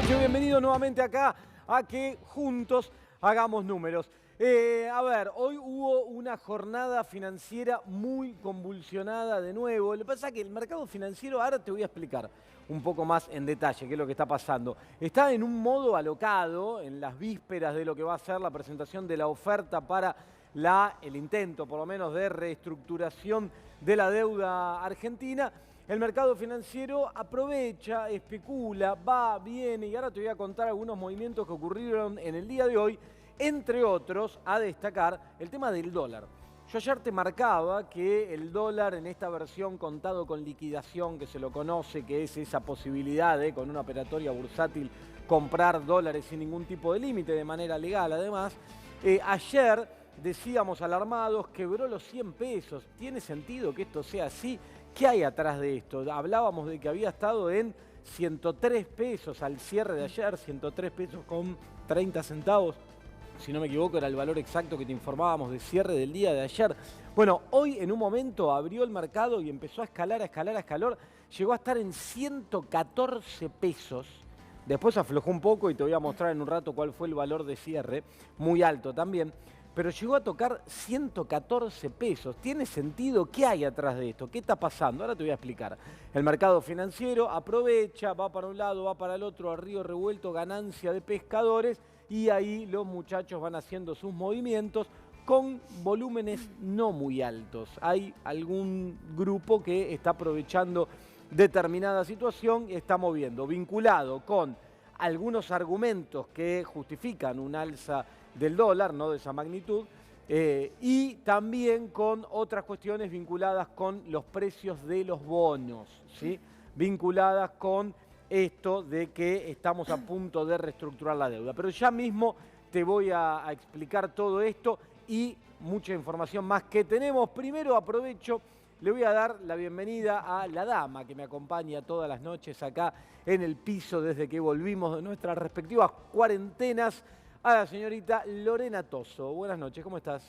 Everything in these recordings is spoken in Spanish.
noches, bienvenido nuevamente acá a que juntos hagamos números. A ver, hoy hubo una jornada financiera muy convulsionada de nuevo. Lo que pasa es que el mercado financiero, ahora te voy a explicar un poco más en detalle qué es lo que está pasando. Está en un modo alocado, en las vísperas de lo que va a ser la presentación de la oferta para el intento, por lo menos, de reestructuración de la deuda argentina. El mercado financiero aprovecha, especula, va, viene, y ahora te voy a contar algunos movimientos que ocurrieron en el día de hoy, entre otros, a destacar el tema del dólar. Yo ayer te marcaba que el dólar en esta versión contado con liquidación, que se lo conoce, que es esa posibilidad de, con una operatoria bursátil, comprar dólares sin ningún tipo de límite, de manera legal además, ayer decíamos alarmados, quebró los 100 pesos. ¿Tiene sentido que esto sea así? ¿Qué hay atrás de esto? Hablábamos de que había estado en 103 pesos al cierre de ayer, 103 pesos con 30 centavos. Si no me equivoco, era el valor exacto que te informábamos de cierre del día de ayer. Bueno, hoy en un momento abrió el mercado y empezó a escalar, a escalar, a escalar. Llegó a estar en 114 pesos. Después aflojó un poco y te voy a mostrar en un rato cuál fue el valor de cierre. Muy alto también. Pero llegó a tocar 114 pesos. ¿Tiene sentido? ¿Qué hay atrás de esto? ¿Qué está pasando? Ahora te voy a explicar. El mercado financiero aprovecha, va para un lado, va para el otro, a río revuelto, ganancia de pescadores, y ahí los muchachos van haciendo sus movimientos con volúmenes no muy altos. Hay algún grupo que está aprovechando determinada situación y está moviendo, vinculado con algunos argumentos que justifican un alza del dólar, no de esa magnitud, y también con otras cuestiones vinculadas con los precios de los bonos, ¿sí? Vinculadas con esto de que estamos a punto de reestructurar la deuda. Pero ya mismo te voy a explicar todo esto y mucha información más que tenemos. Primero aprovecho, le voy a dar la bienvenida a la dama que me acompaña todas las noches acá en el piso desde que volvimos de nuestras respectivas cuarentenas, a la señorita Lorena Toso. Buenas noches, ¿cómo estás?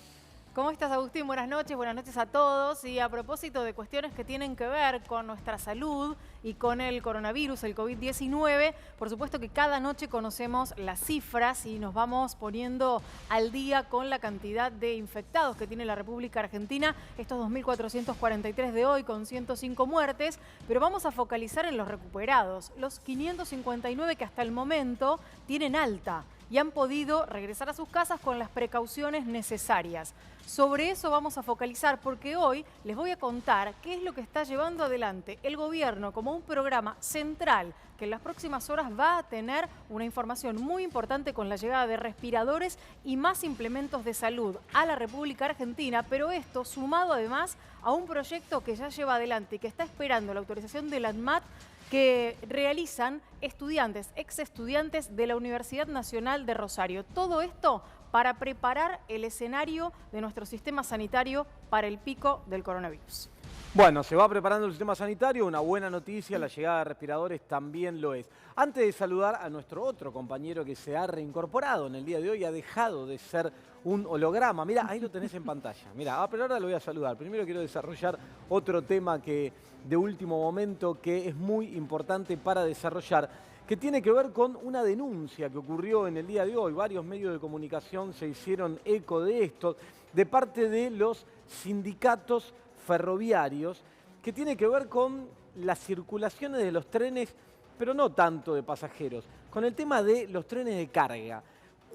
¿Cómo estás, Agustín? Buenas noches a todos. Y a propósito de cuestiones que tienen que ver con nuestra salud y con el coronavirus, el COVID-19, por supuesto que cada noche conocemos las cifras y nos vamos poniendo al día con la cantidad de infectados que tiene la República Argentina, estos 2.443 de hoy con 105 muertes, pero vamos a focalizar en los recuperados, los 559 que hasta el momento tienen alta y han podido regresar a sus casas con las precauciones necesarias. Sobre eso vamos a focalizar porque hoy les voy a contar qué es lo que está llevando adelante el gobierno como un programa central que en las próximas horas va a tener una información muy importante con la llegada de respiradores y más implementos de salud a la República Argentina, pero esto sumado además a un proyecto que ya lleva adelante y que está esperando la autorización del ANMAT, que realizan estudiantes, ex estudiantes de la Universidad Nacional de Rosario. Todo esto para preparar el escenario de nuestro sistema sanitario para el pico del coronavirus. Bueno, se va preparando el sistema sanitario, una buena noticia, la llegada de respiradores también lo es. Antes de saludar a nuestro otro compañero que se ha reincorporado en el día de hoy, ha dejado de ser un holograma. Mira, ahí lo tenés en pantalla. Mira, pero ahora lo voy a saludar. Primero quiero desarrollar otro tema que de último momento que es muy importante para desarrollar, que tiene que ver con una denuncia que ocurrió en el día de hoy. Varios medios de comunicación se hicieron eco de esto, de parte de los sindicatos ferroviarios, que tiene que ver con las circulaciones de los trenes, pero no tanto de pasajeros, con el tema de los trenes de carga.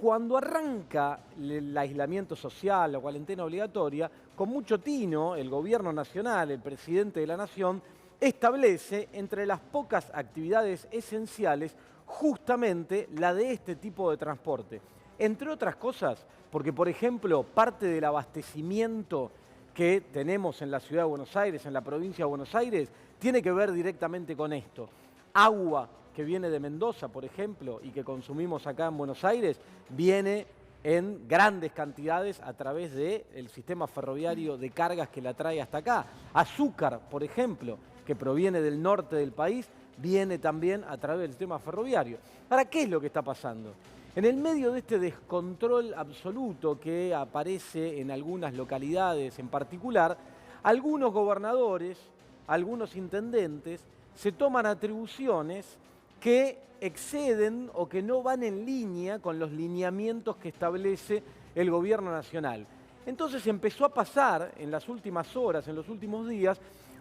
Cuando arranca el aislamiento social, la cuarentena obligatoria, con mucho tino, el gobierno nacional, el presidente de la nación, establece entre las pocas actividades esenciales justamente la de este tipo de transporte. Entre otras cosas, porque por ejemplo, parte del abastecimiento que tenemos en la ciudad de Buenos Aires, en la provincia de Buenos Aires, tiene que ver directamente con esto. Agua que viene de Mendoza, por ejemplo, y que consumimos acá en Buenos Aires, viene en grandes cantidades a través del sistema ferroviario de cargas que la trae hasta acá. Azúcar, por ejemplo, que proviene del norte del país, viene también a través del sistema ferroviario. ¿Para qué es lo que está pasando? En el medio de este descontrol absoluto que aparece en algunas localidades en particular, algunos gobernadores, algunos intendentes, se toman atribuciones que exceden o que no van en línea con los lineamientos que establece el gobierno nacional. Entonces empezó a pasar en las últimas horas, en los últimos días,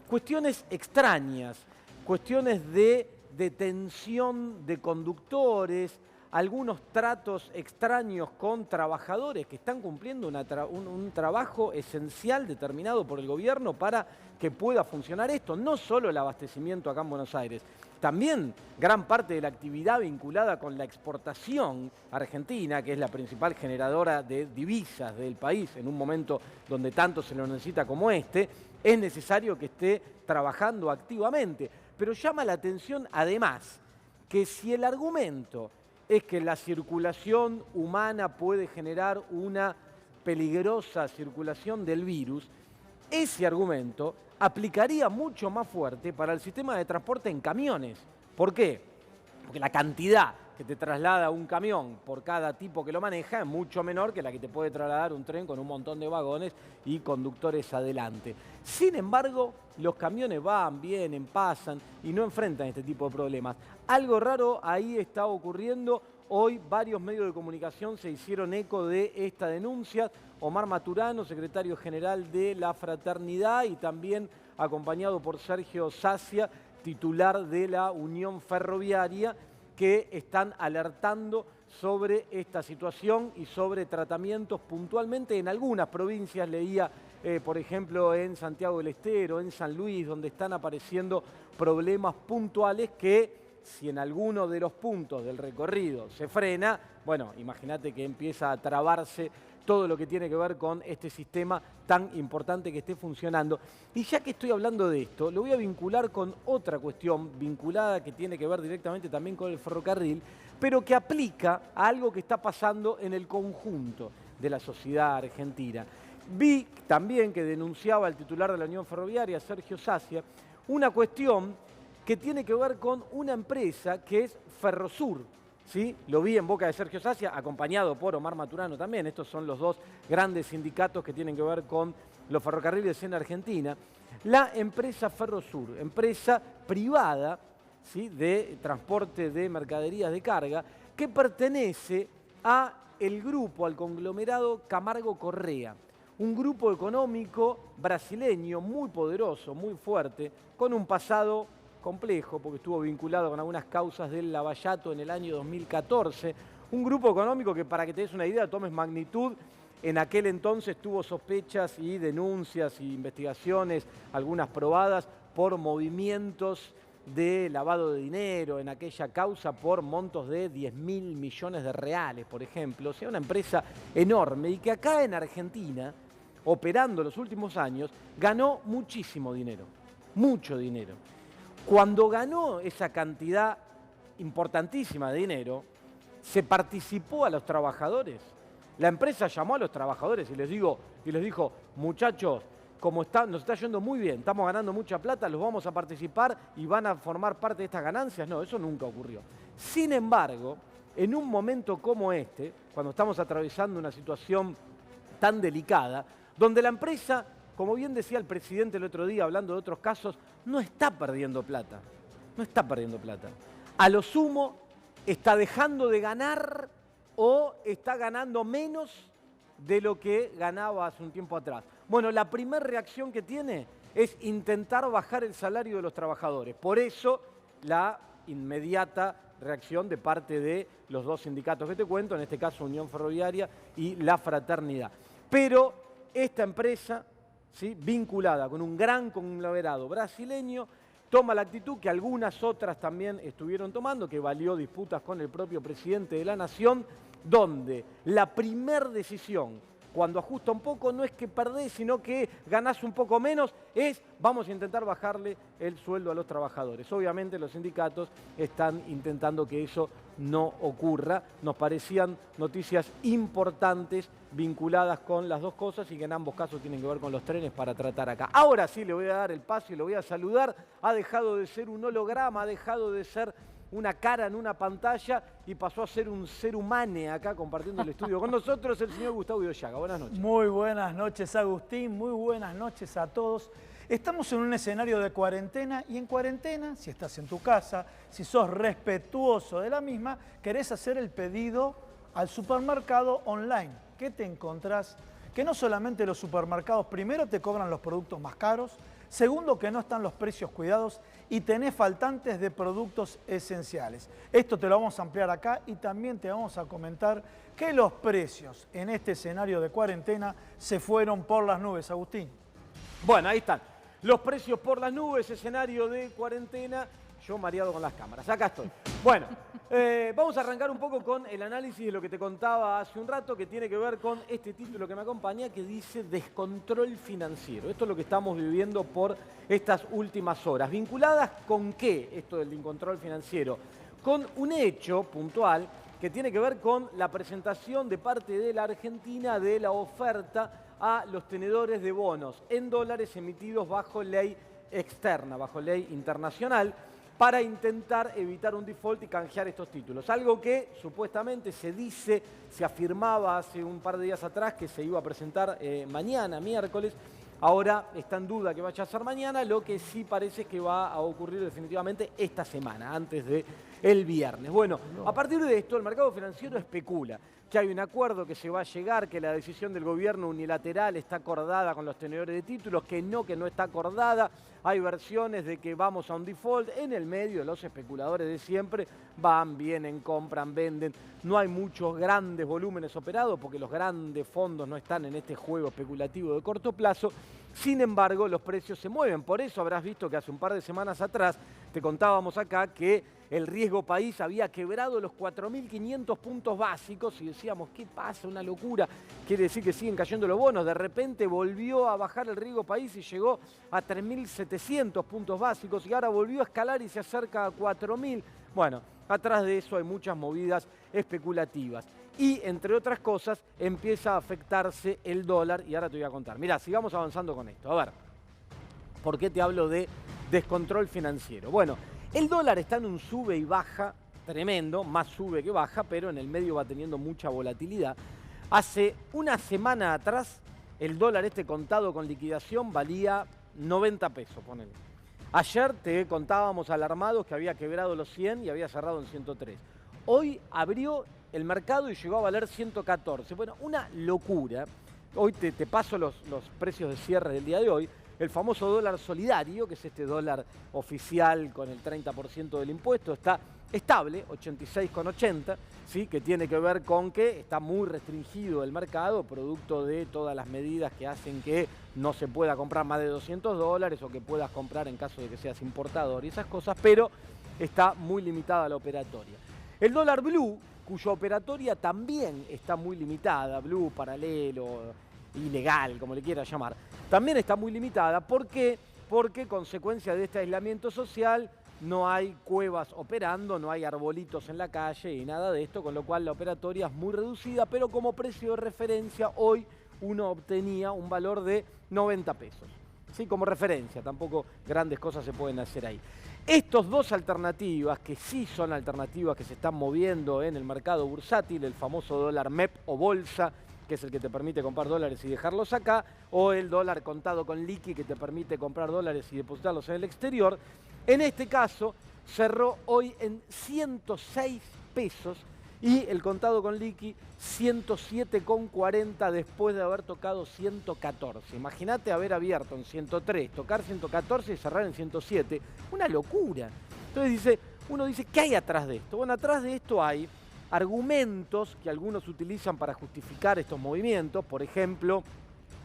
cuestiones extrañas, cuestiones de detención de conductores, algunos tratos extraños con trabajadores que están cumpliendo un trabajo esencial determinado por el gobierno para que pueda funcionar esto. No solo el abastecimiento acá en Buenos Aires, también gran parte de la actividad vinculada con la exportación argentina, que es la principal generadora de divisas del país en un momento donde tanto se lo necesita como este, es necesario que esté trabajando activamente. Pero llama la atención además que si el argumento es que la circulación humana puede generar una peligrosa circulación del virus, ese argumento aplicaría mucho más fuerte para el sistema de transporte en camiones. ¿Por qué? Porque la cantidad que te traslada un camión por cada tipo que lo maneja es mucho menor que la que te puede trasladar un tren con un montón de vagones y conductores adelante. Sin embargo, los camiones van, vienen, pasan y no enfrentan este tipo de problemas. Algo raro ahí está ocurriendo. Hoy varios medios de comunicación se hicieron eco de esta denuncia. Omar Maturano, secretario general de la Fraternidad, y también acompañado por Sergio Sacia, titular de la Unión Ferroviaria, que están alertando sobre esta situación y sobre tratamientos puntualmente en algunas provincias. Leía, por ejemplo, en Santiago del Estero, en San Luis, donde están apareciendo problemas puntuales que, si en alguno de los puntos del recorrido se frena, bueno, imagínate que empieza a trabarse todo lo que tiene que ver con este sistema tan importante que esté funcionando. Y ya que estoy hablando de esto, lo voy a vincular con otra cuestión vinculada que tiene que ver directamente también con el ferrocarril, pero que aplica a algo que está pasando en el conjunto de la sociedad argentina. Vi también que denunciaba el titular de la Unión Ferroviaria, Sergio Sacia, una cuestión que tiene que ver con una empresa que es Ferrosur, ¿sí? Lo vi en boca de Sergio Sacia, acompañado por Omar Maturano también. Estos son los dos grandes sindicatos que tienen que ver con los ferrocarriles en Argentina. La empresa Ferrosur, empresa privada, ¿sí?, de transporte de mercaderías de carga, que pertenece a el grupo, al conglomerado Camargo Correa, un grupo económico brasileño muy poderoso, muy fuerte, con un pasado complejo, porque estuvo vinculado con algunas causas del Lavallato en el año 2014. Un grupo económico que, para que te des una idea, tomes magnitud, en aquel entonces tuvo sospechas y denuncias e investigaciones, algunas probadas, por movimientos de lavado de dinero en aquella causa por montos de 10.000 millones de reales, por ejemplo. O sea, una empresa enorme y que acá en Argentina, operando los últimos años, ganó muchísimo dinero, mucho dinero. Cuando ganó esa cantidad importantísima de dinero, se participó a los trabajadores. La empresa llamó a los trabajadores y les dijo, muchachos, como nos está yendo muy bien, estamos ganando mucha plata, los vamos a participar y van a formar parte de estas ganancias. No, eso nunca ocurrió. Sin embargo, en un momento como este, cuando estamos atravesando una situación tan delicada, donde la empresa, como bien decía el presidente el otro día, hablando de otros casos, no está perdiendo plata. No está perdiendo plata. A lo sumo, está dejando de ganar o está ganando menos de lo que ganaba hace un tiempo atrás. Bueno, la primera reacción que tiene es intentar bajar el salario de los trabajadores. Por eso, la inmediata reacción de parte de los dos sindicatos que te cuento, en este caso Unión Ferroviaria y la Fraternidad. Pero esta empresa, ¿sí?, vinculada con un gran conglomerado brasileño, toma la actitud que algunas otras también estuvieron tomando, que valió disputas con el propio presidente de la Nación, donde la primer decisión, cuando ajusta un poco, no es que perdés, sino que ganás un poco menos, es vamos a intentar bajarle el sueldo a los trabajadores. Obviamente los sindicatos están intentando que eso no ocurra. Nos parecían noticias importantes vinculadas con las dos cosas y que en ambos casos tienen que ver con los trenes para tratar acá. Ahora sí le voy a dar el paso y lo voy a saludar. Ha dejado de ser un holograma, ha dejado de ser una cara en una pantalla y pasó a ser un ser humano acá compartiendo el estudio con nosotros, el señor Gustavo Idoyaga. Buenas noches. Muy buenas noches, Agustín. Muy buenas noches a todos. Estamos en un escenario de cuarentena y en cuarentena, si estás en tu casa, si sos respetuoso de la misma, querés hacer el pedido al supermercado online. ¿Qué te encontrás? Que no solamente los supermercados, primero te cobran los productos más caros, segundo que no están los precios cuidados y tenés faltantes de productos esenciales. Esto te lo vamos a ampliar acá y también te vamos a comentar que los precios en este escenario de cuarentena se fueron por las nubes, Agustín. Bueno, ahí están. Los precios por las nubes, escenario de cuarentena. Yo mareado con las cámaras. Acá estoy. Bueno, vamos a arrancar un poco con el análisis de lo que te contaba hace un rato, que tiene que ver con este título que me acompaña, que dice descontrol financiero. Esto es lo que estamos viviendo por estas últimas horas. ¿Vinculadas con qué esto del descontrol financiero? Con un hecho puntual que tiene que ver con la presentación de parte de la Argentina de la oferta a los tenedores de bonos en dólares emitidos bajo ley externa, bajo ley internacional, para intentar evitar un default y canjear estos títulos. Algo que supuestamente se dice, se afirmaba hace un par de días atrás que se iba a presentar mañana, miércoles. Ahora está en duda que vaya a ser mañana, lo que sí parece que va a ocurrir definitivamente esta semana, antes del viernes. Bueno, a partir de esto el mercado financiero especula que hay un acuerdo que se va a llegar, que la decisión del gobierno unilateral está acordada con los tenedores de títulos, que no está acordada. Hay versiones de que vamos a un default. En el medio, los especuladores de siempre van, vienen, compran, venden. No hay muchos grandes volúmenes operados porque los grandes fondos no están en este juego especulativo de corto plazo. Sin embargo, los precios se mueven. Por eso habrás visto que hace un par de semanas atrás te contábamos acá que el riesgo país había quebrado los 4.500 puntos básicos y decíamos, ¿qué pasa? Una locura. Quiere decir que siguen cayendo los bonos. De repente volvió a bajar el riesgo país y llegó a 3.700 puntos básicos y ahora volvió a escalar y se acerca a 4.000. Bueno, atrás de eso hay muchas movidas especulativas. Y, entre otras cosas, empieza a afectarse el dólar y ahora te voy a contar. Mirá, sigamos avanzando con esto. A ver, ¿por qué te hablo de descontrol financiero? Bueno, el dólar está en un sube y baja tremendo, más sube que baja, pero en el medio va teniendo mucha volatilidad. Hace una semana atrás, el dólar contado con liquidación valía 90 pesos, ponele. Ayer te contábamos alarmados que había quebrado los 100 y había cerrado en 103. Hoy abrió el mercado y llegó a valer 114. Bueno, una locura. Hoy te paso los precios de cierre del día de hoy. El famoso dólar solidario, que es este dólar oficial con el 30% del impuesto, está estable, 86,80, ¿sí? Que tiene que ver con que está muy restringido el mercado, producto de todas las medidas que hacen que no se pueda comprar más de $200 o que puedas comprar en caso de que seas importador y esas cosas, pero está muy limitada la operatoria. El dólar blue, cuya operatoria también está muy limitada, blue, paralelo, ilegal, como le quiera llamar, también está muy limitada. ¿Por qué? Porque consecuencia de este aislamiento social no hay cuevas operando, no hay arbolitos en la calle y nada de esto, con lo cual la operatoria es muy reducida, pero como precio de referencia hoy uno obtenía un valor de 90 pesos. Sí, como referencia, tampoco grandes cosas se pueden hacer ahí. Estos dos alternativas, que sí son alternativas que se están moviendo en el mercado bursátil, el famoso dólar MEP o bolsa, que es el que te permite comprar dólares y dejarlos acá, o el dólar contado con liqui, que te permite comprar dólares y depositarlos en el exterior. En este caso, cerró hoy en 106 pesos y el contado con liqui 107,40 después de haber tocado 114. Imagínate haber abierto en 103, tocar 114 y cerrar en 107. Una locura. Entonces uno dice, ¿qué hay atrás de esto? Bueno, atrás de esto hay argumentos que algunos utilizan para justificar estos movimientos. Por ejemplo,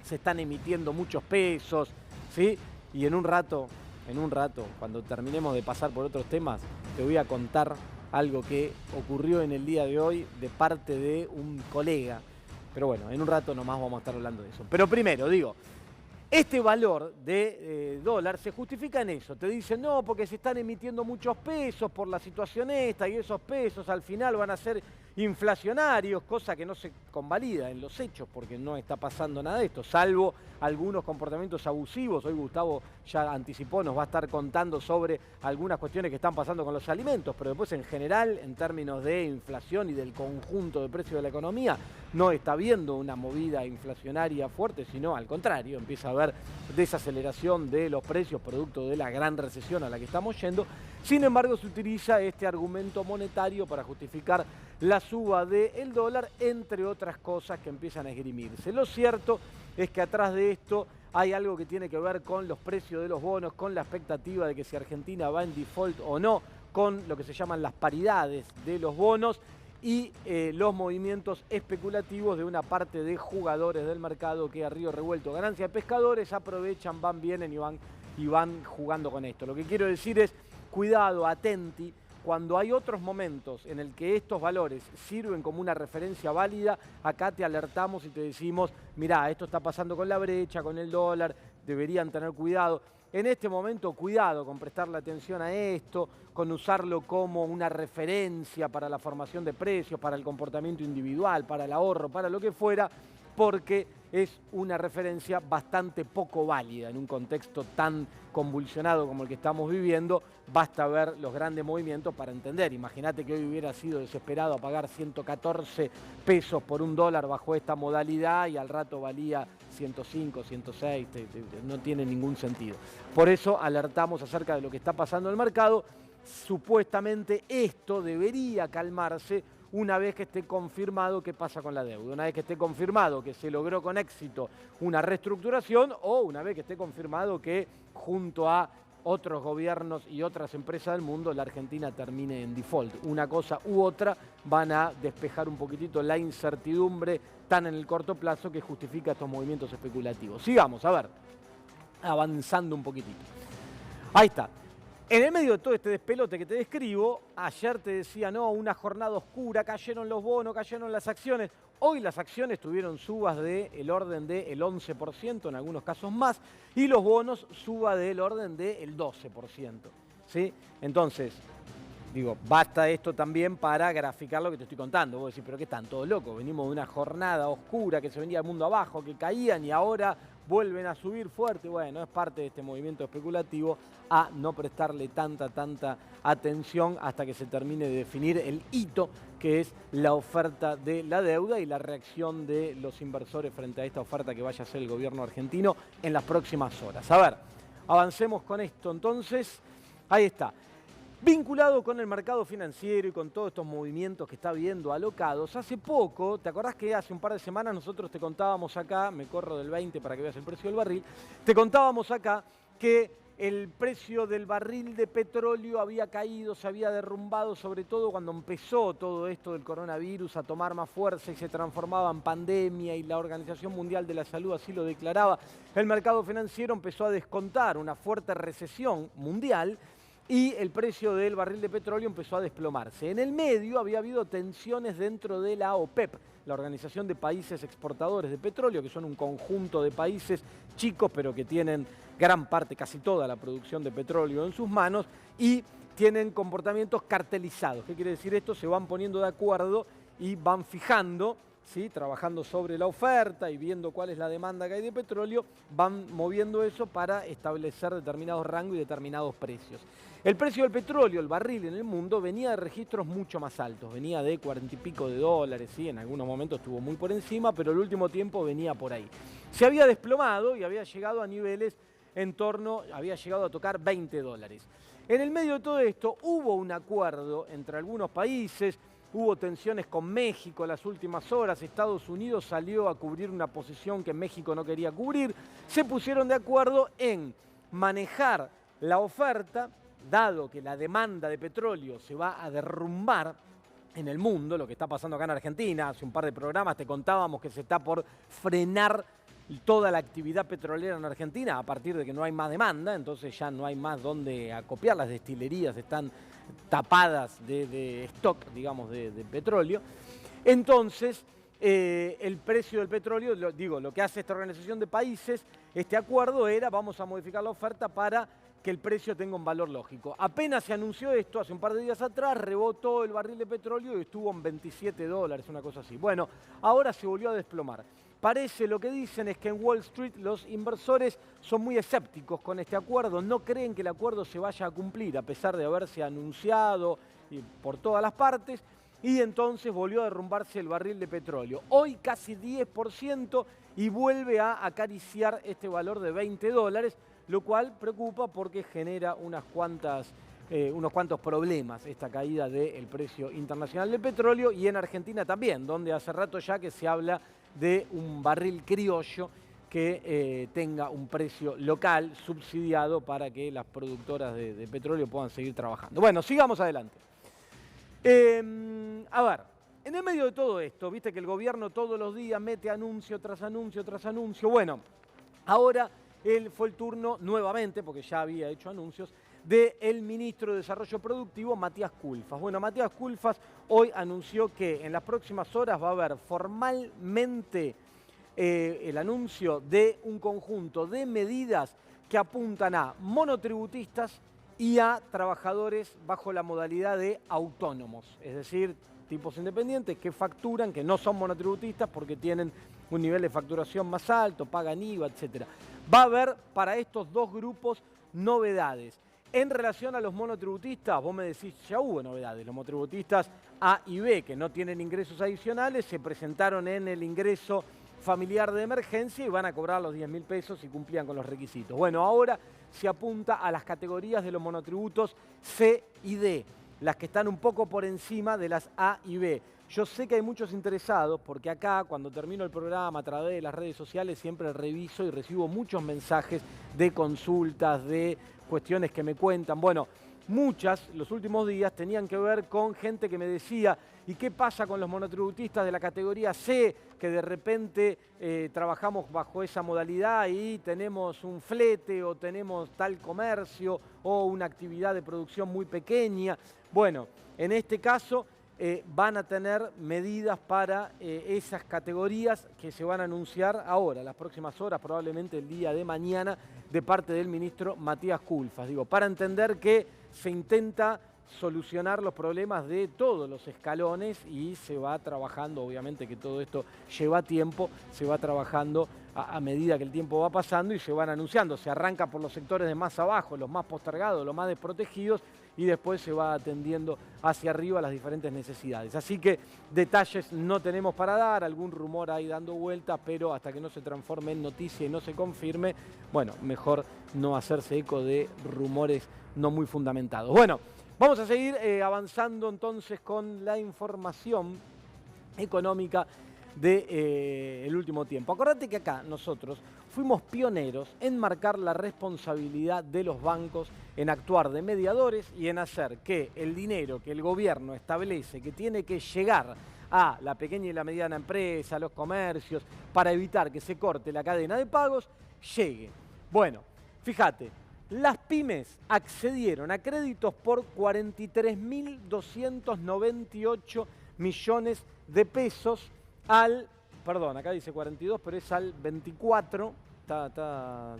se están emitiendo muchos pesos, ¿sí? Y en un rato, cuando terminemos de pasar por otros temas, te voy a contar algo que ocurrió en el día de hoy de parte de un colega. Pero bueno, en un rato nomás vamos a estar hablando de eso. Pero primero, digo, este valor de dólar se justifica en eso. Te dicen, no, porque se están emitiendo muchos pesos por la situación esta y esos pesos al final van a ser inflacionarios, cosa que no se convalida en los hechos porque no está pasando nada de esto, salvo algunos comportamientos abusivos. Hoy Gustavo ya anticipó, nos va a estar contando sobre algunas cuestiones que están pasando con los alimentos, pero después en general, en términos de inflación y del conjunto de precios de la economía, no está habiendo una movida inflacionaria fuerte, sino al contrario, empieza a haber desaceleración de los precios producto de la gran recesión a la que estamos yendo. Sin embargo, se utiliza este argumento monetario para justificar la suba del dólar, entre otras cosas que empiezan a esgrimirse. Lo cierto es que atrás de esto hay algo que tiene que ver con los precios de los bonos, con la expectativa de que si Argentina va en default o no, con lo que se llaman las paridades de los bonos y los movimientos especulativos de una parte de jugadores del mercado que a río revuelto, ganancia de pescadores, aprovechan, van, vienen y van jugando con esto. Lo que quiero decir es, cuidado, atenti, cuando hay otros momentos en el que estos valores sirven como una referencia válida, acá te alertamos y te decimos, mirá, esto está pasando con la brecha, con el dólar, deberían tener cuidado. En este momento, cuidado con prestarle atención a esto, con usarlo como una referencia para la formación de precios, para el comportamiento individual, para el ahorro, para lo que fuera, porque es una referencia bastante poco válida en un contexto tan convulsionado como el que estamos viviendo. Basta ver los grandes movimientos para entender. Imagínate que hoy hubiera sido desesperado a pagar 114 pesos por un dólar bajo esta modalidad y al rato valía 105, 106, no tiene ningún sentido. Por eso alertamos acerca de lo que está pasando en el mercado. Supuestamente esto debería calmarse una vez que esté confirmado qué pasa con la deuda, una vez que esté confirmado que se logró con éxito una reestructuración o una vez que esté confirmado que junto a otros gobiernos y otras empresas del mundo la Argentina termine en default. Una cosa u otra van a despejar un poquitito la incertidumbre tan en el corto plazo que justifica estos movimientos especulativos. Sigamos, a ver, avanzando un poquitito. Ahí está. En el medio de todo este despelote que te describo, ayer te decía, no, una jornada oscura, cayeron los bonos, cayeron las acciones. Hoy las acciones tuvieron subas del orden del 11%, en algunos casos más, y los bonos suba del orden del 12%. ¿Sí? Entonces, digo, basta esto también para graficar lo que te estoy contando. Vos decís, pero ¿qué están todos locos? Venimos de una jornada oscura que se venía el mundo abajo, que caían y ahora vuelven a subir fuerte. Bueno, es parte de este movimiento especulativo a no prestarle tanta atención hasta que se termine de definir el hito que es la oferta de la deuda y la reacción de los inversores frente a esta oferta que vaya a hacer el gobierno argentino en las próximas horas. A ver, avancemos con esto entonces. Ahí está. Vinculado con el mercado financiero y con todos estos movimientos que está viendo alocados, hace poco, ¿te acordás que hace un par de semanas nosotros te contábamos acá, me corro del 20 para que veas el precio del barril, te contábamos acá que el precio del barril de petróleo había caído, se había derrumbado, sobre todo cuando empezó todo esto del coronavirus a tomar más fuerza y se transformaba en pandemia y la Organización Mundial de la Salud así lo declaraba? El mercado financiero empezó a descontar una fuerte recesión mundial y el precio del barril de petróleo empezó a desplomarse. En el medio había habido tensiones dentro de la OPEP, la Organización de Países Exportadores de Petróleo, que son un conjunto de países chicos, pero que tienen gran parte, casi toda la producción de petróleo en sus manos, y tienen comportamientos cartelizados. ¿Qué quiere decir esto? Se van poniendo de acuerdo y van fijando, ¿sí? Trabajando sobre la oferta y viendo cuál es la demanda que hay de petróleo, van moviendo eso para establecer determinados rangos y determinados precios. El precio del petróleo, el barril en el mundo, venía de registros mucho más altos, venía de 40 y pico de dólares, ¿sí? En algunos momentos estuvo muy por encima, pero el último tiempo venía por ahí. Se había desplomado y había llegado a niveles había llegado a tocar 20 dólares. En el medio de todo esto hubo un acuerdo entre algunos países. Hubo tensiones con México en las últimas horas, Estados Unidos salió a cubrir una posición que México no quería cubrir, se pusieron de acuerdo en manejar la oferta, dado que la demanda de petróleo se va a derrumbar en el mundo, lo que está pasando acá en Argentina, hace un par de programas te contábamos que se está por frenar toda la actividad petrolera en Argentina a partir de que no hay más demanda, entonces ya no hay más donde acopiar, las destilerías están tapadas de stock, digamos, de petróleo. Entonces, el precio del petróleo, lo que hace esta organización de países, este acuerdo era, vamos a modificar la oferta para que el precio tenga un valor lógico. Apenas se anunció esto, hace un par de días atrás, rebotó el barril de petróleo y estuvo en $27, una cosa así. Bueno, ahora se volvió a desplomar. Parece, lo que dicen es que en Wall Street los inversores son muy escépticos con este acuerdo, no creen que el acuerdo se vaya a cumplir, a pesar de haberse anunciado por todas las partes, y entonces volvió a derrumbarse el barril de petróleo. Hoy casi 10% y vuelve a acariciar este valor de $20, lo cual preocupa porque genera unos cuantos problemas esta caída del precio internacional del petróleo, y en Argentina también, donde hace rato ya que se habla de un barril criollo que tenga un precio local subsidiado para que las productoras de petróleo puedan seguir trabajando. Bueno, sigamos adelante. A ver, en el medio de todo esto, viste que el gobierno todos los días mete anuncio tras anuncio tras anuncio. Bueno, ahora fue el turno nuevamente, porque ya había hecho anuncios, del ministro de Desarrollo Productivo, Matías Culfas. Bueno, Matías Culfas hoy anunció que en las próximas horas va a haber formalmente el anuncio de un conjunto de medidas que apuntan a monotributistas y a trabajadores bajo la modalidad de autónomos, es decir, tipos independientes que facturan, que no son monotributistas porque tienen un nivel de facturación más alto, pagan IVA, etc. Va a haber para estos dos grupos novedades. En relación a los monotributistas, vos me decís, ya hubo novedades. Los monotributistas A y B, que no tienen ingresos adicionales, se presentaron en el ingreso familiar de emergencia y van a cobrar los 10.000 pesos si cumplían con los requisitos. Bueno, ahora se apunta a las categorías de los monotributos C y D, las que están un poco por encima de las A y B. Yo sé que hay muchos interesados, porque acá, cuando termino el programa a través de las redes sociales, siempre reviso y recibo muchos mensajes de consultas, de cuestiones que me cuentan. Bueno, muchas, los últimos días, tenían que ver con gente que me decía, ¿y qué pasa con los monotributistas de la categoría C, que de repente trabajamos bajo esa modalidad y tenemos un flete o tenemos tal comercio o una actividad de producción muy pequeña? Bueno, en este caso van a tener medidas para esas categorías que se van a anunciar ahora, las próximas horas, probablemente el día de mañana, de parte del ministro Matías Culfas. Digo, para entender que se intenta solucionar los problemas de todos los escalones y se va trabajando, obviamente que todo esto lleva tiempo, se va trabajando a medida que el tiempo va pasando y se van anunciando. Se arranca por los sectores de más abajo, los más postergados, los más desprotegidos, y después se va atendiendo hacia arriba las diferentes necesidades. Así que detalles no tenemos para dar, algún rumor ahí dando vueltas, pero hasta que no se transforme en noticia y no se confirme, bueno, mejor no hacerse eco de rumores no muy fundamentados. Bueno, vamos a seguir avanzando entonces con la información económica del último tiempo. Acordate que acá nosotros fuimos pioneros en marcar la responsabilidad de los bancos en actuar de mediadores y en hacer que el dinero que el gobierno establece que tiene que llegar a la pequeña y la mediana empresa, a los comercios, para evitar que se corte la cadena de pagos, llegue. Bueno, fíjate, las pymes accedieron a créditos por 43.298 millones de pesos perdón, acá dice 42, pero es al 24, está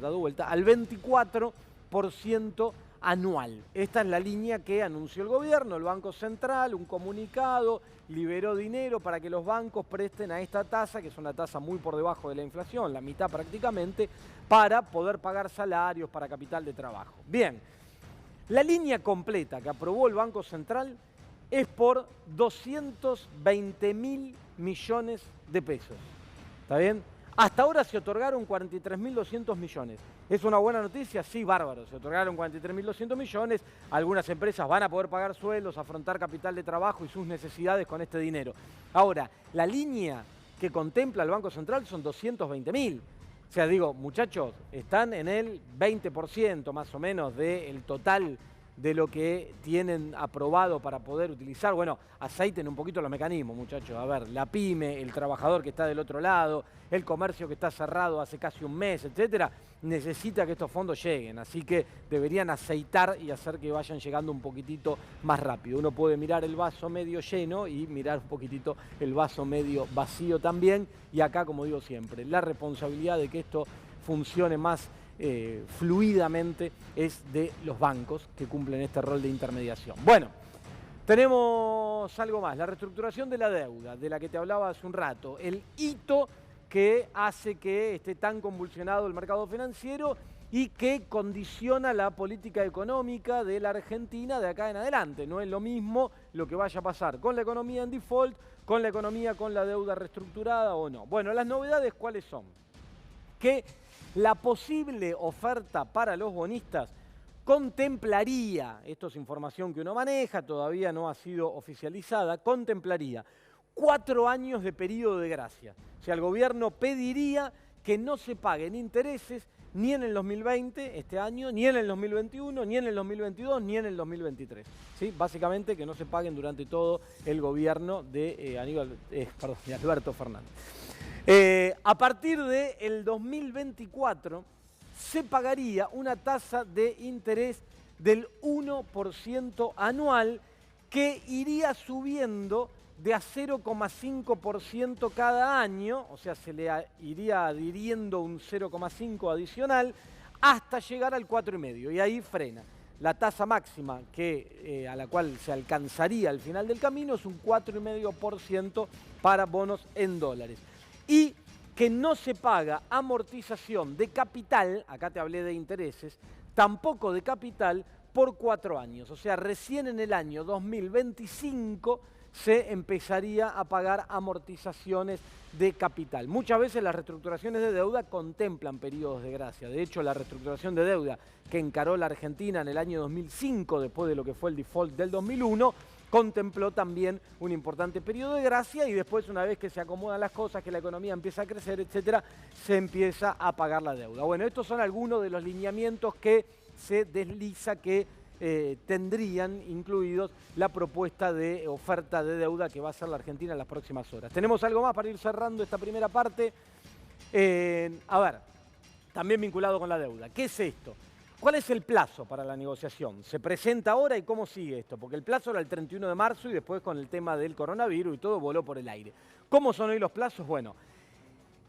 dado vuelta, al 24% anual. Esta es la línea que anunció el gobierno, el Banco Central, un comunicado, liberó dinero para que los bancos presten a esta tasa, que es una tasa muy por debajo de la inflación, la mitad prácticamente, para poder pagar salarios, para capital de trabajo. Bien, la línea completa que aprobó el Banco Central es por 220.000 millones de pesos. ¿Está bien? Hasta ahora se otorgaron 43.200 millones. ¿Es una buena noticia? Sí, bárbaro. Se otorgaron 43.200 millones. Algunas empresas van a poder pagar sueldos, afrontar capital de trabajo y sus necesidades con este dinero. Ahora, la línea que contempla el Banco Central son 220.000. O sea, digo, muchachos, están en el 20% más o menos del total de lo que tienen aprobado para poder utilizar. Bueno, aceiten un poquito los mecanismos, muchachos. A ver, la pyme, el trabajador que está del otro lado, el comercio que está cerrado hace casi un mes, etcétera, necesita que estos fondos lleguen. Así que deberían aceitar y hacer que vayan llegando un poquitito más rápido. Uno puede mirar el vaso medio lleno y mirar un poquitito el vaso medio vacío también. Y acá, como digo siempre, la responsabilidad de que esto funcione más fluidamente es de los bancos que cumplen este rol de intermediación. Bueno, tenemos algo más, la reestructuración de la deuda, de la que te hablaba hace un rato, el hito que hace que esté tan convulsionado el mercado financiero y que condiciona la política económica de la Argentina de acá en adelante. No es lo mismo lo que vaya a pasar con la economía en default, con la economía con la deuda reestructurada o no. Bueno, las novedades, ¿cuáles son? Que la posible oferta para los bonistas contemplaría, esto es información que uno maneja, todavía no ha sido oficializada, contemplaría 4 años de periodo de gracia. O sea, el gobierno pediría que no se paguen intereses ni en el 2020, este año, ni en el 2021, ni en el 2022, ni en el 2023. ¿Sí? Básicamente que no se paguen durante todo el gobierno de Alberto Fernández. A partir del 2024 se pagaría una tasa de interés del 1% anual que iría subiendo de a 0,5% cada año, o sea, se le iría adhiriendo un 0,5 adicional hasta llegar al 4,5% y ahí frena. La tasa máxima a la cual se alcanzaría al final del camino es un 4,5% para bonos en dólares. Y que no se paga amortización de capital, acá te hablé de intereses, tampoco de capital por 4 años. O sea, recién en el año 2025 se empezaría a pagar amortizaciones de capital. Muchas veces las reestructuraciones de deuda contemplan periodos de gracia. De hecho, la reestructuración de deuda que encaró la Argentina en el año 2005, después de lo que fue el default del 2001, contempló también un importante periodo de gracia y después, una vez que se acomodan las cosas, que la economía empieza a crecer, etcétera, se empieza a pagar la deuda. Bueno, estos son algunos de los lineamientos que se desliza que tendrían incluidos la propuesta de oferta de deuda que va a hacer la Argentina en las próximas horas. Tenemos algo más para ir cerrando esta primera parte. A ver, también vinculado con la deuda. ¿Qué es esto? ¿Cuál es el plazo para la negociación? ¿Se presenta ahora y cómo sigue esto? Porque el plazo era el 31 de marzo y después con el tema del coronavirus y todo voló por el aire. ¿Cómo son hoy los plazos? Bueno,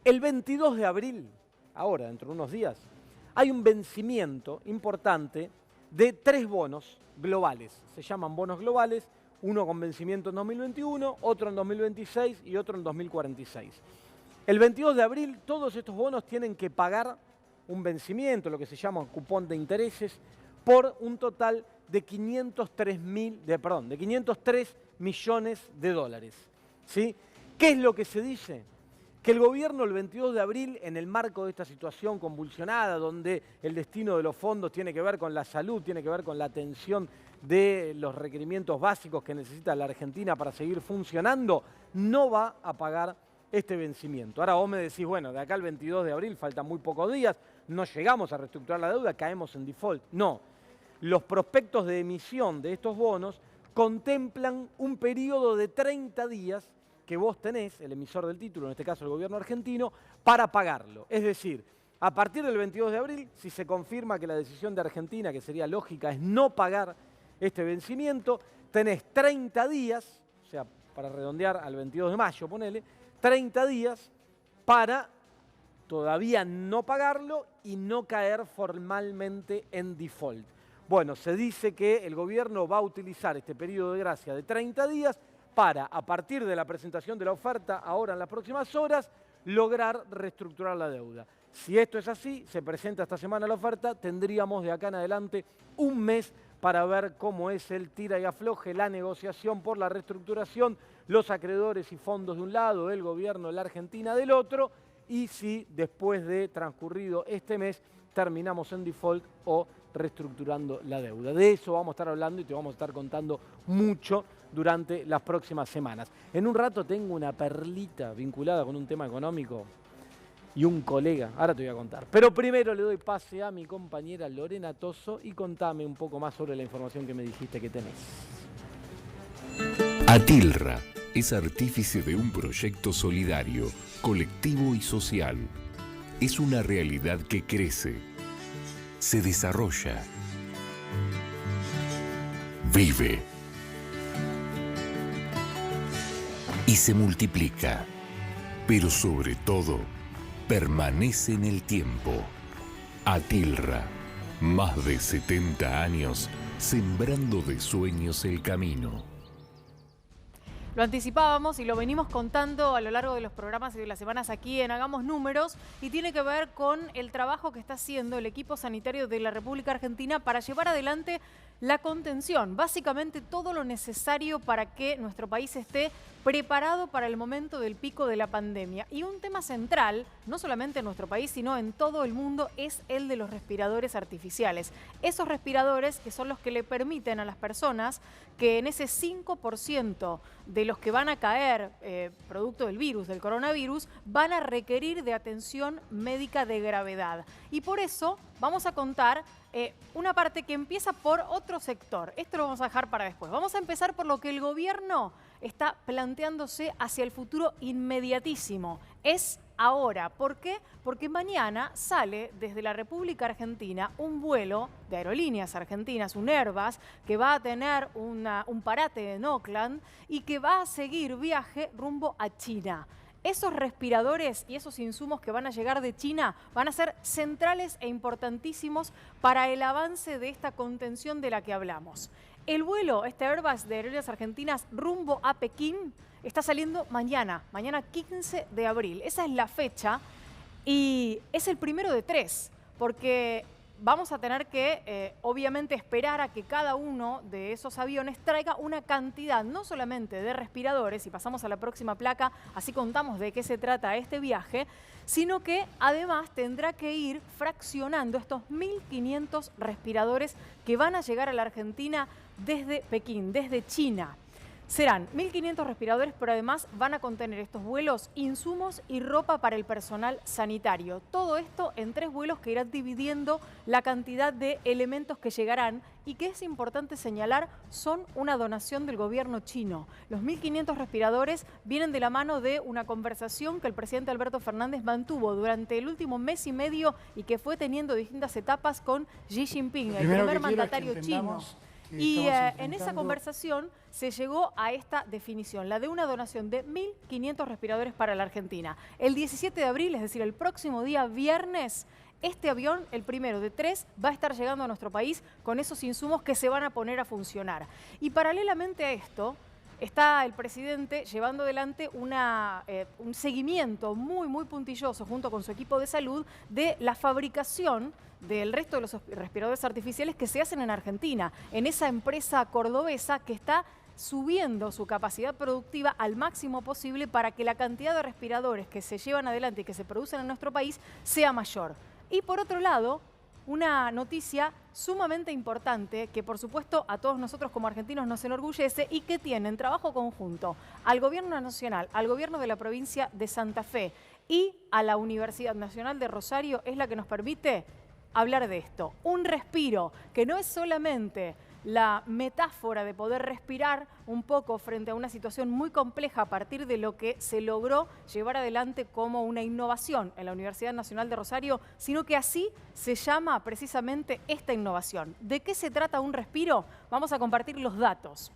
el 22 de abril, ahora, dentro de unos días, hay un vencimiento importante de 3 bonos globales. Se llaman bonos globales, uno con vencimiento en 2021, otro en 2026 y otro en 2046. El 22 de abril todos estos bonos tienen que pagar un vencimiento, lo que se llama un cupón de intereses, por un total de 503 millones de dólares. ¿Sí? ¿Qué es lo que se dice? Que el gobierno el 22 de abril, en el marco de esta situación convulsionada, donde el destino de los fondos tiene que ver con la salud, tiene que ver con la atención de los requerimientos básicos que necesita la Argentina para seguir funcionando, no va a pagar este vencimiento. Ahora vos me decís, bueno, de acá al 22 de abril faltan muy pocos días, no llegamos a reestructurar la deuda, caemos en default. No, los prospectos de emisión de estos bonos contemplan un periodo de 30 días que vos tenés, el emisor del título, en este caso el gobierno argentino, para pagarlo. Es decir, a partir del 22 de abril, si se confirma que la decisión de Argentina, que sería lógica, es no pagar este vencimiento, tenés 30 días, o sea, para redondear al 22 de mayo, ponele, 30 días para todavía no pagarlo y no caer formalmente en default. Bueno, se dice que el gobierno va a utilizar este periodo de gracia de 30 días para, a partir de la presentación de la oferta, ahora en las próximas horas, lograr reestructurar la deuda. Si esto es así, se presenta esta semana la oferta, tendríamos de acá en adelante un mes para ver cómo es el tira y afloje, la negociación por la reestructuración, los acreedores y fondos de un lado, el gobierno de la Argentina del otro, y si después de transcurrido este mes terminamos en default o reestructurando la deuda. De eso vamos a estar hablando y te vamos a estar contando mucho durante las próximas semanas. En un rato tengo una perlita vinculada con un tema económico y un colega, ahora te voy a contar. Pero primero le doy pase a mi compañera Lorena Toso y contame un poco más sobre la información que me dijiste que tenés. Atilra es artífice de un proyecto solidario, colectivo y social. Es una realidad que crece, se desarrolla, vive y se multiplica, pero sobre todo permanece en el tiempo. Atilra, más de 70 años sembrando de sueños el camino. Lo anticipábamos y lo venimos contando a lo largo de los programas y de las semanas aquí en Hagamos Números, y tiene que ver con el trabajo que está haciendo el equipo sanitario de la República Argentina para llevar adelante la contención, básicamente todo lo necesario para que nuestro país esté preparado para el momento del pico de la pandemia. Y un tema central, no solamente en nuestro país, sino en todo el mundo, es el de los respiradores artificiales. Esos respiradores que son los que le permiten a las personas que en ese 5% de los que van a caer producto del virus, del coronavirus, van a requerir de atención médica de gravedad. Y por eso vamos a contar una parte que empieza por otro sector. Esto lo vamos a dejar para después. Vamos a empezar por lo que el gobierno está planteándose hacia el futuro inmediatísimo. Es ahora. ¿Por qué? Porque mañana sale desde la República Argentina un vuelo de Aerolíneas Argentinas, un Airbus, que va a tener un parate en Oakland y que va a seguir viaje rumbo a China. Esos respiradores y esos insumos que van a llegar de China van a ser centrales e importantísimos para el avance de esta contención de la que hablamos. El vuelo, este Airbus de Aerolíneas Argentinas rumbo a Pekín, está saliendo mañana 15 de abril. Esa es la fecha y es el primero de 3, porque vamos a tener que, obviamente, esperar a que cada uno de esos aviones traiga una cantidad, no solamente de respiradores, y pasamos a la próxima placa, así contamos de qué se trata este viaje, sino que además tendrá que ir fraccionando estos 1.500 respiradores que van a llegar a la Argentina desde Pekín, desde China. Serán 1.500 respiradores, pero además van a contener estos vuelos insumos y ropa para el personal sanitario. Todo esto en 3 vuelos que irán dividiendo la cantidad de elementos que llegarán y que es importante señalar son una donación del gobierno chino. Los 1.500 respiradores vienen de la mano de una conversación que el presidente Alberto Fernández mantuvo durante el último mes y medio y que fue teniendo distintas etapas con Xi Jinping, el primer mandatario chino. Y en esa conversación se llegó a esta definición, la de una donación de 1.500 respiradores para la Argentina. El 17 de abril, es decir, el próximo día viernes, este avión, el primero de 3, va a estar llegando a nuestro país con esos insumos que se van a poner a funcionar. Y paralelamente a esto, está el presidente llevando adelante un seguimiento muy puntilloso junto con su equipo de salud de la fabricación del resto de los respiradores artificiales que se hacen en Argentina, en esa empresa cordobesa que está subiendo su capacidad productiva al máximo posible para que la cantidad de respiradores que se llevan adelante y que se producen en nuestro país sea mayor. Y por otro lado, una noticia sumamente importante que por supuesto a todos nosotros como argentinos nos enorgullece y que tiene en trabajo conjunto al Gobierno Nacional, al Gobierno de la provincia de Santa Fe y a la Universidad Nacional de Rosario, es la que nos permite hablar de esto. Un respiro que no es solamente la metáfora de poder respirar un poco frente a una situación muy compleja a partir de lo que se logró llevar adelante como una innovación en la Universidad Nacional de Rosario, sino que así se llama precisamente esta innovación. ¿De qué se trata un respiro? Vamos a compartir los datos.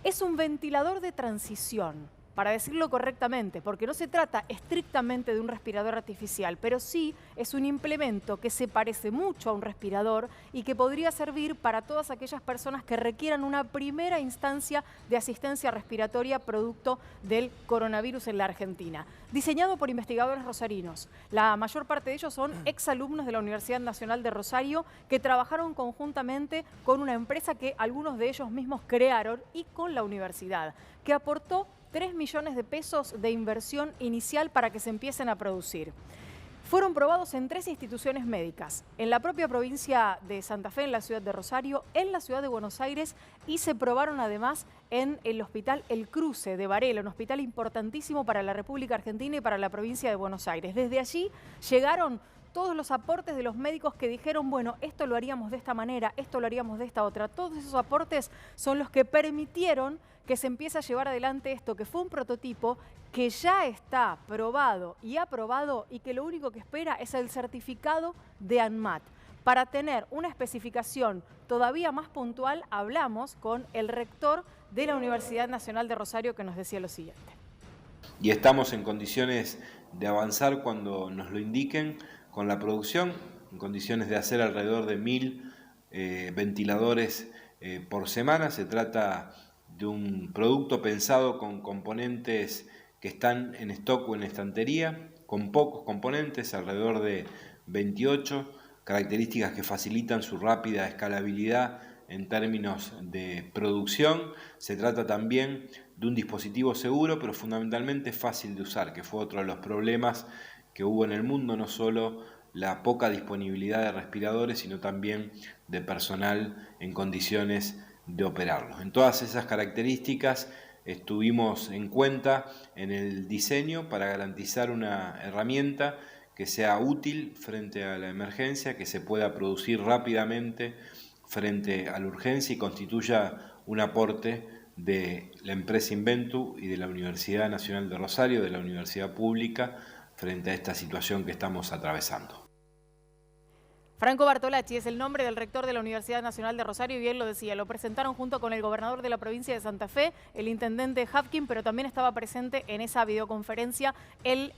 Es un ventilador de transición, para decirlo correctamente, porque no se trata estrictamente de un respirador artificial, pero sí es un implemento que se parece mucho a un respirador y que podría servir para todas aquellas personas que requieran una primera instancia de asistencia respiratoria producto del coronavirus en la Argentina. Diseñado por investigadores rosarinos. La mayor parte de ellos son exalumnos de la Universidad Nacional de Rosario que trabajaron conjuntamente con una empresa que algunos de ellos mismos crearon y con la universidad, que aportó 3 millones de pesos de inversión inicial para que se empiecen a producir. Fueron probados en 3 instituciones médicas, en la propia provincia de Santa Fe, en la ciudad de Rosario, en la ciudad de Buenos Aires y se probaron además en el Hospital El Cruce de Varela, un hospital importantísimo para la República Argentina y para la provincia de Buenos Aires. Desde allí llegaron todos los aportes de los médicos que dijeron, bueno, esto lo haríamos de esta manera, esto lo haríamos de esta otra. Todos esos aportes son los que permitieron que se empiece a llevar adelante esto, que fue un prototipo que ya está probado y aprobado y que lo único que espera es el certificado de ANMAT. Para tener una especificación todavía más puntual, hablamos con el rector de la Universidad Nacional de Rosario que nos decía lo siguiente. Y estamos en condiciones de avanzar cuando nos lo indiquen con la producción en condiciones de hacer alrededor de 1000 ventiladores por semana. Se trata de un producto pensado con componentes que están en stock o en estantería, con pocos componentes, alrededor de 28, características que facilitan su rápida escalabilidad en términos de producción. Se trata también de un dispositivo seguro, pero fundamentalmente fácil de usar, que fue otro de los problemas que hubo en el mundo, no solo la poca disponibilidad de respiradores, sino también de personal en condiciones de operarlos. En todas esas características estuvimos en cuenta en el diseño para garantizar una herramienta que sea útil frente a la emergencia, que se pueda producir rápidamente frente a la urgencia y constituya un aporte de la empresa Inventu y de la Universidad Nacional de Rosario, de la Universidad Pública, frente a esta situación que estamos atravesando. Franco Bartolacci es el nombre del rector de la Universidad Nacional de Rosario y bien lo decía, lo presentaron junto con el gobernador de la provincia de Santa Fe, el intendente Hapkin, pero también estaba presente en esa videoconferencia el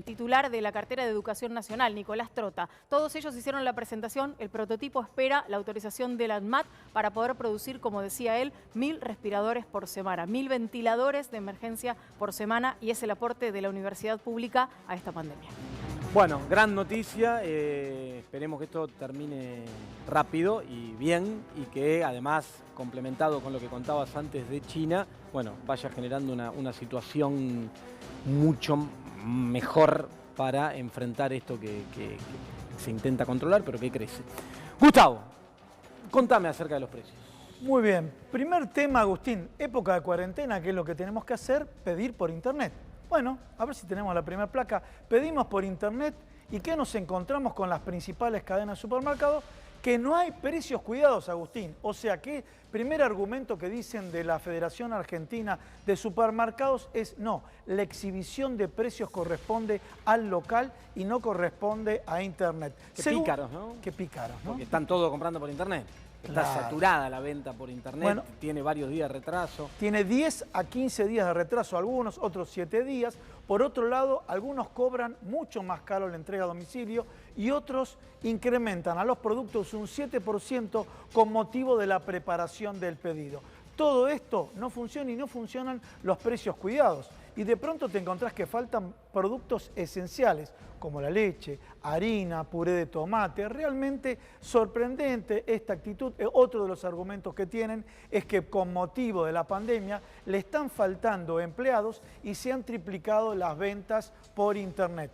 titular de la cartera de Educación Nacional, Nicolás Trota. Todos ellos hicieron la presentación, el prototipo espera la autorización de la ANMAT para poder producir, como decía él, 1000 respiradores por semana, 1000 ventiladores de emergencia por semana y es el aporte de la universidad pública a esta pandemia. Bueno, gran noticia, esperemos que esto termine rápido y bien y que además, complementado con lo que contabas antes de China, bueno, vaya generando una situación mucho mejor para enfrentar esto que se intenta controlar, pero que crece. Gustavo, contame acerca de los precios. Muy bien, primer tema, Agustín, época de cuarentena, ¿qué es lo que tenemos que hacer? Pedir por internet. Bueno, a ver si tenemos la primera placa. Pedimos por internet y ¿qué nos encontramos con las principales cadenas de supermercados? Que no hay precios cuidados, Agustín. O sea que primer argumento que dicen de la Federación Argentina de Supermercados es no, la exhibición de precios corresponde al local y no corresponde a internet. Qué pícaros, ¿no? Qué pícaros, ¿no? Porque están todos comprando por internet. Está saturada la venta por internet, bueno, tiene varios días de retraso. Tiene 10 a 15 días de retraso algunos, otros 7 días. Por otro lado, algunos cobran mucho más caro la entrega a domicilio y otros incrementan a los productos un 7% con motivo de la preparación del pedido. Todo esto no funciona y no funcionan los precios cuidados. Y de pronto te encontrás que faltan productos esenciales como la leche, harina, puré de tomate. Realmente sorprendente esta actitud. Otro de los argumentos que tienen es que con motivo de la pandemia le están faltando empleados y se han triplicado las ventas por internet.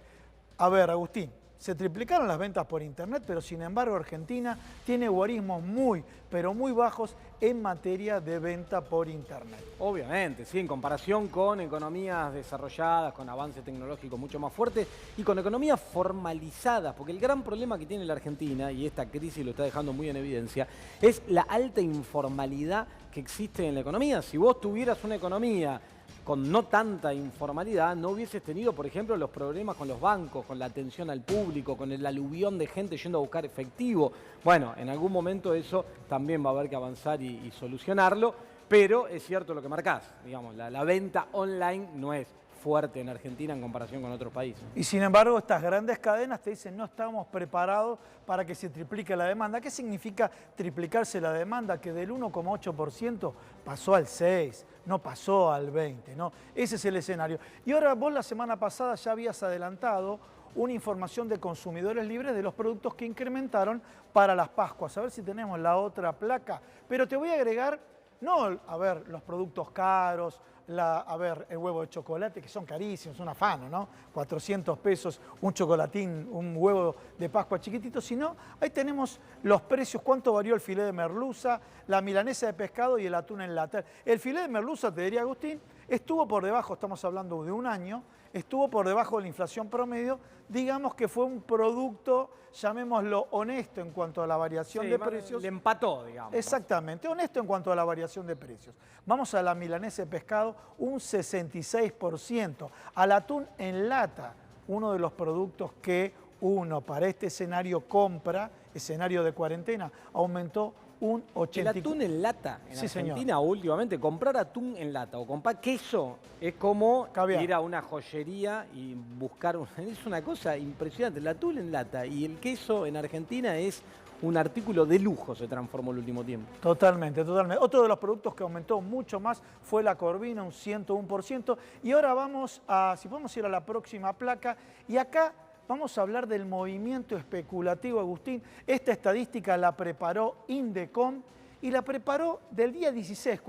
A ver, Agustín, se triplicaron las ventas por internet, pero sin embargo Argentina tiene guarismos muy, pero muy bajos en materia de venta por internet. Obviamente, sí, en comparación con economías desarrolladas, con avance tecnológico mucho más fuerte y con economías formalizadas, porque el gran problema que tiene la Argentina, y esta crisis lo está dejando muy en evidencia, es la alta informalidad que existe en la economía. Si vos tuvieras una economía con no tanta informalidad, no hubieses tenido, por ejemplo, los problemas con los bancos, con la atención al público, con el aluvión de gente yendo a buscar efectivo. Bueno, en algún momento eso también va a haber que avanzar y solucionarlo, pero es cierto lo que marcás, digamos, la venta online no es fuerte en Argentina en comparación con otros países. Y sin embargo, estas grandes cadenas te dicen no estamos preparados para que se triplique la demanda. ¿Qué significa triplicarse la demanda? Que del 1,8% pasó al 6%, no pasó al 20%, ¿no? Ese es el escenario. Y ahora vos la semana pasada ya habías adelantado una información de consumidores libres de los productos que incrementaron para las Pascuas. A ver si tenemos la otra placa. Pero te voy a agregar, no, a ver, los productos caros, el huevo de chocolate, que son carísimos, un afano, ¿no? 400 pesos, un chocolatín, un huevo de Pascua chiquitito, sino ahí tenemos los precios, cuánto varió el filé de merluza, la milanesa de pescado y el atún en lata. El filé de merluza, te diría Agustín, estuvo por debajo, estamos hablando de un año, estuvo por debajo de la inflación promedio, digamos que fue un producto, llamémoslo honesto en cuanto a la variación de precios. Le empató, digamos. Exactamente, honesto en cuanto a la variación de precios. Vamos a la milanesa de pescado, un 66%. Al atún en lata, uno de los productos que uno para este escenario compra, escenario de cuarentena, aumentó un 84%. El atún en lata en Sí, Argentina últimamente, comprar atún en lata o comprar queso es como Caviar. ir a una joyería y buscar, es una cosa impresionante. El atún en lata y el queso en Argentina es un artículo de lujo, se transformó el último tiempo. Totalmente, totalmente. Otro de los productos que aumentó mucho más fue la corvina, un 101%. Y ahora vamos a, si podemos ir a la próxima placa, y acá vamos a hablar del movimiento especulativo, Agustín. Esta estadística la preparó Indecom y la preparó del día 16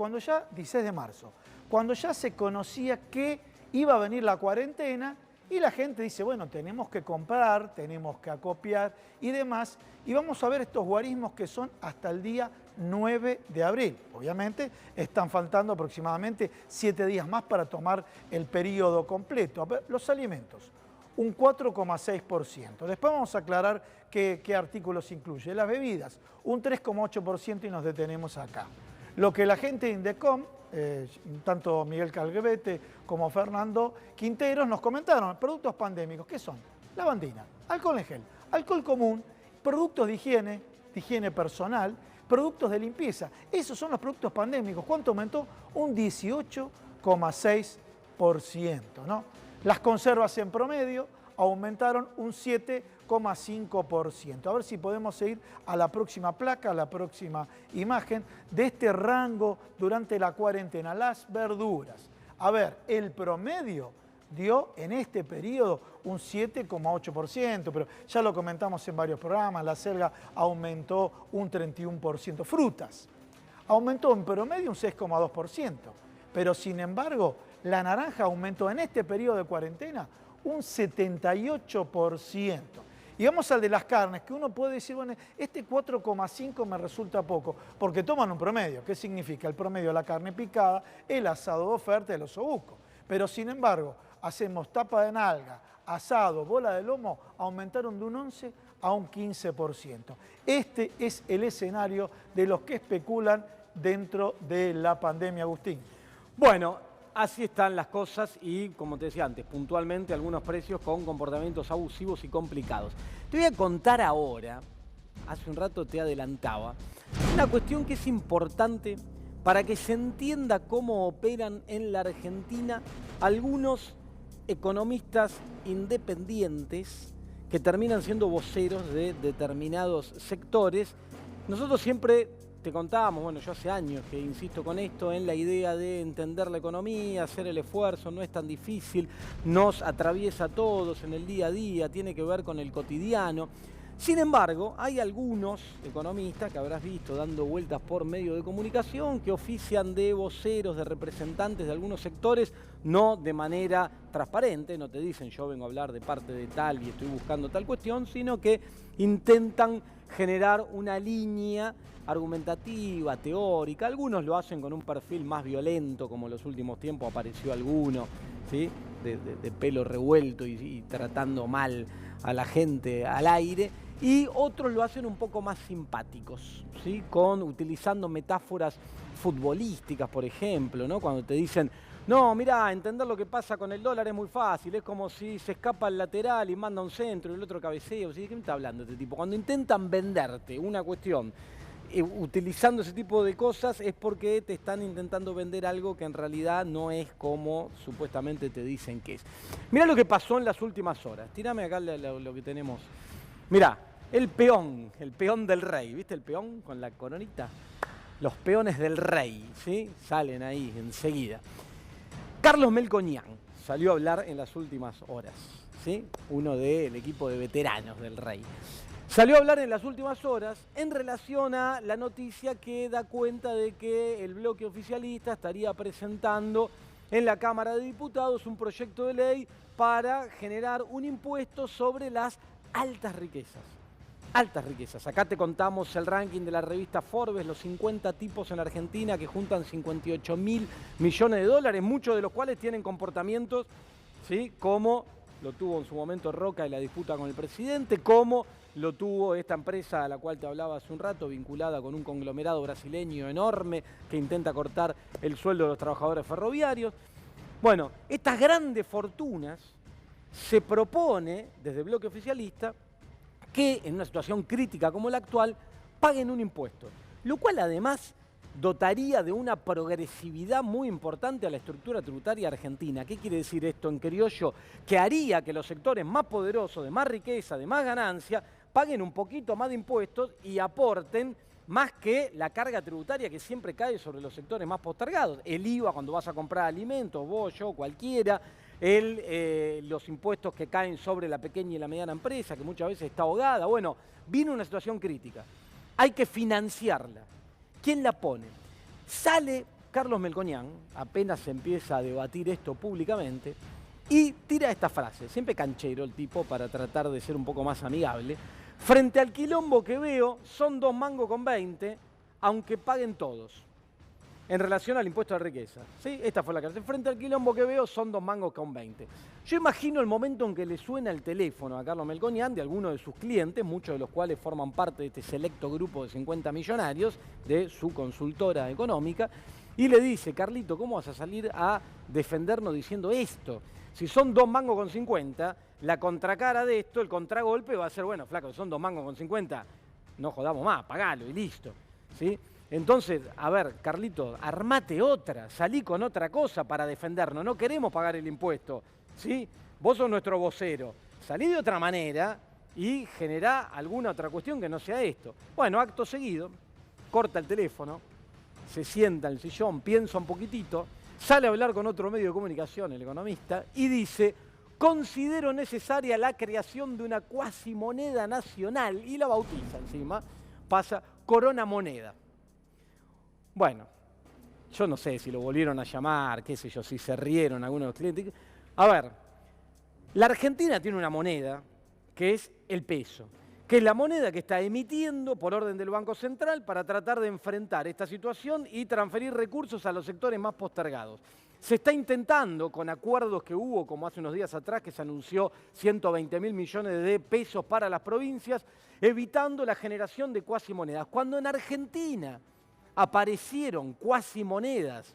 de marzo, cuando ya se conocía que iba a venir la cuarentena y la gente dice, bueno, tenemos que comprar, tenemos que acopiar y demás. Y vamos a ver estos guarismos que son hasta el día 9 de abril. Obviamente están faltando aproximadamente 7 días más para tomar el periodo completo. A ver, los alimentos, un 4,6%. Después vamos a aclarar qué artículos incluye. Las bebidas, un 3,8% y nos detenemos acá. Lo que la gente de Indecom, tanto Miguel Calguevete como Fernando Quinteros, nos comentaron, productos pandémicos, ¿qué son? Lavandina, alcohol en gel, alcohol común, productos de higiene personal, productos de limpieza. Esos son los productos pandémicos. ¿Cuánto aumentó? Un 18,6%, ¿no? Las conservas en promedio aumentaron un 7,5%. A ver si podemos ir a la próxima placa, a la próxima imagen de este rango durante la cuarentena. Las verduras. A ver, el promedio dio en este periodo un 7,8%, pero ya lo comentamos en varios programas. La selga aumentó un 31%. Frutas aumentó en promedio un 6,2%, pero sin embargo la naranja aumentó en este periodo de cuarentena un 78%. Y vamos al de las carnes, que uno puede decir, bueno, este 4,5 me resulta poco, porque toman un promedio. ¿Qué significa? El promedio de la carne picada, el asado de oferta, el osobuco. Pero sin embargo, hacemos tapa de nalga, asado, bola de lomo, aumentaron de un 11 a un 15%. Este es el escenario de los que especulan dentro de la pandemia, Agustín. Bueno, así están las cosas y, como te decía antes, puntualmente algunos precios con comportamientos abusivos y complicados. Te voy a contar ahora, hace un rato te adelantaba, una cuestión que es importante para que se entienda cómo operan en la Argentina algunos economistas independientes que terminan siendo voceros de determinados sectores. Nosotros siempre te contábamos, bueno, yo hace años que insisto con esto, en la idea de entender la economía, hacer el esfuerzo, no es tan difícil, nos atraviesa a todos en el día a día, tiene que ver con el cotidiano. Sin embargo, hay algunos economistas que habrás visto dando vueltas por medio de comunicación que ofician de voceros, de representantes de algunos sectores, no de manera transparente, no te dicen yo vengo a hablar de parte de tal y estoy buscando tal cuestión, sino que intentan generar una línea argumentativa, teórica. Algunos lo hacen con un perfil más violento, como en los últimos tiempos apareció alguno, ¿sí? de pelo revuelto y tratando mal a la gente al aire. Y otros lo hacen un poco más simpáticos, ¿sí? Utilizando metáforas futbolísticas, por ejemplo, ¿no? Cuando te dicen, no, mirá, entender lo que pasa con el dólar es muy fácil, es como si se escapa el lateral y manda un centro y el otro cabeceo. ¿Sí? ¿De qué me está hablando este tipo? Cuando intentan venderte una cuestión utilizando ese tipo de cosas es porque te están intentando vender algo que en realidad no es como supuestamente te dicen que es. Mirá lo que pasó en las últimas horas. Tírame acá lo que tenemos. Mirá, el peón del rey, ¿viste el peón con la coronita? Los peones del rey, ¿sí? Salen ahí enseguida. Carlos Melconian salió a hablar en las últimas horas, ¿sí? Uno del equipo de veteranos del rey. Salió a hablar en las últimas horas en relación a la noticia que da cuenta de que el bloque oficialista estaría presentando en la Cámara de Diputados un proyecto de ley para generar un impuesto sobre las altas riquezas. Altas riquezas. Acá te contamos el ranking de la revista Forbes, los 50 tipos en Argentina que juntan 58.000 millones de dólares, muchos de los cuales tienen comportamientos, ¿sí? Como lo tuvo en su momento Roca en la disputa con el presidente, como lo tuvo esta empresa a la cual te hablaba hace un rato, vinculada con un conglomerado brasileño enorme que intenta cortar el sueldo de los trabajadores ferroviarios. Bueno, estas grandes fortunas se propone desde el bloque oficialista que en una situación crítica como la actual paguen un impuesto. lo cual además dotaría de una progresividad muy importante a la estructura tributaria argentina. ¿Qué quiere decir esto en criollo? Que haría que los sectores más poderosos, de más riqueza, de más ganancia, paguen un poquito más de impuestos y aporten más que la carga tributaria que siempre cae sobre los sectores más postergados. El IVA cuando vas a comprar alimentos, vos, yo, cualquiera, los impuestos que caen sobre la pequeña y la mediana empresa, que muchas veces está ahogada. Bueno, viene una situación crítica. Hay que financiarla. ¿Quién la pone? Sale Carlos Melconian, apenas se empieza a debatir esto públicamente, y tira esta frase, siempre canchero el tipo para tratar de ser un poco más amigable. Frente al quilombo que veo, son 2 mangos con 20, aunque paguen todos. En relación al impuesto de riqueza. ¿Sí? Esta fue la clase. Frente al quilombo que veo, son 2 mangos con 20. Yo imagino el momento en que le suena el teléfono a Carlos Melconian de alguno de sus clientes, muchos de los cuales forman parte de este selecto grupo de 50 millonarios de su consultora económica, y le dice, Carlito, ¿cómo vas a salir a defendernos diciendo esto? Si son 2 mangos con 50, la contracara de esto, el contragolpe va a ser, bueno, flaco, son 2 mangos con 50, no jodamos más, pagalo y listo. ¿Sí? Entonces, a ver, Carlito, armate otra, salí con otra cosa para defendernos, no queremos pagar el impuesto, ¿sí? Vos sos nuestro vocero, salí de otra manera y generá alguna otra cuestión que no sea esto. Bueno, acto seguido, corta el teléfono, se sienta en el sillón, piensa un poquitito, sale a hablar con otro medio de comunicación, el Economista, y dice, considero necesaria la creación de una cuasimoneda nacional, y la bautiza encima, pasa Corona Moneda. Bueno, yo no sé si lo volvieron a llamar, qué sé yo, si se rieron algunos de los clientes. A ver, la Argentina tiene una moneda que es el peso, que es la moneda que está emitiendo por orden del Banco Central para tratar de enfrentar esta situación y transferir recursos a los sectores más postergados. Se está intentando, con acuerdos que hubo, como hace unos días atrás, que se anunció 120.000 millones de pesos para las provincias, evitando la generación de cuasimonedas. Cuando en Argentina aparecieron cuasimonedas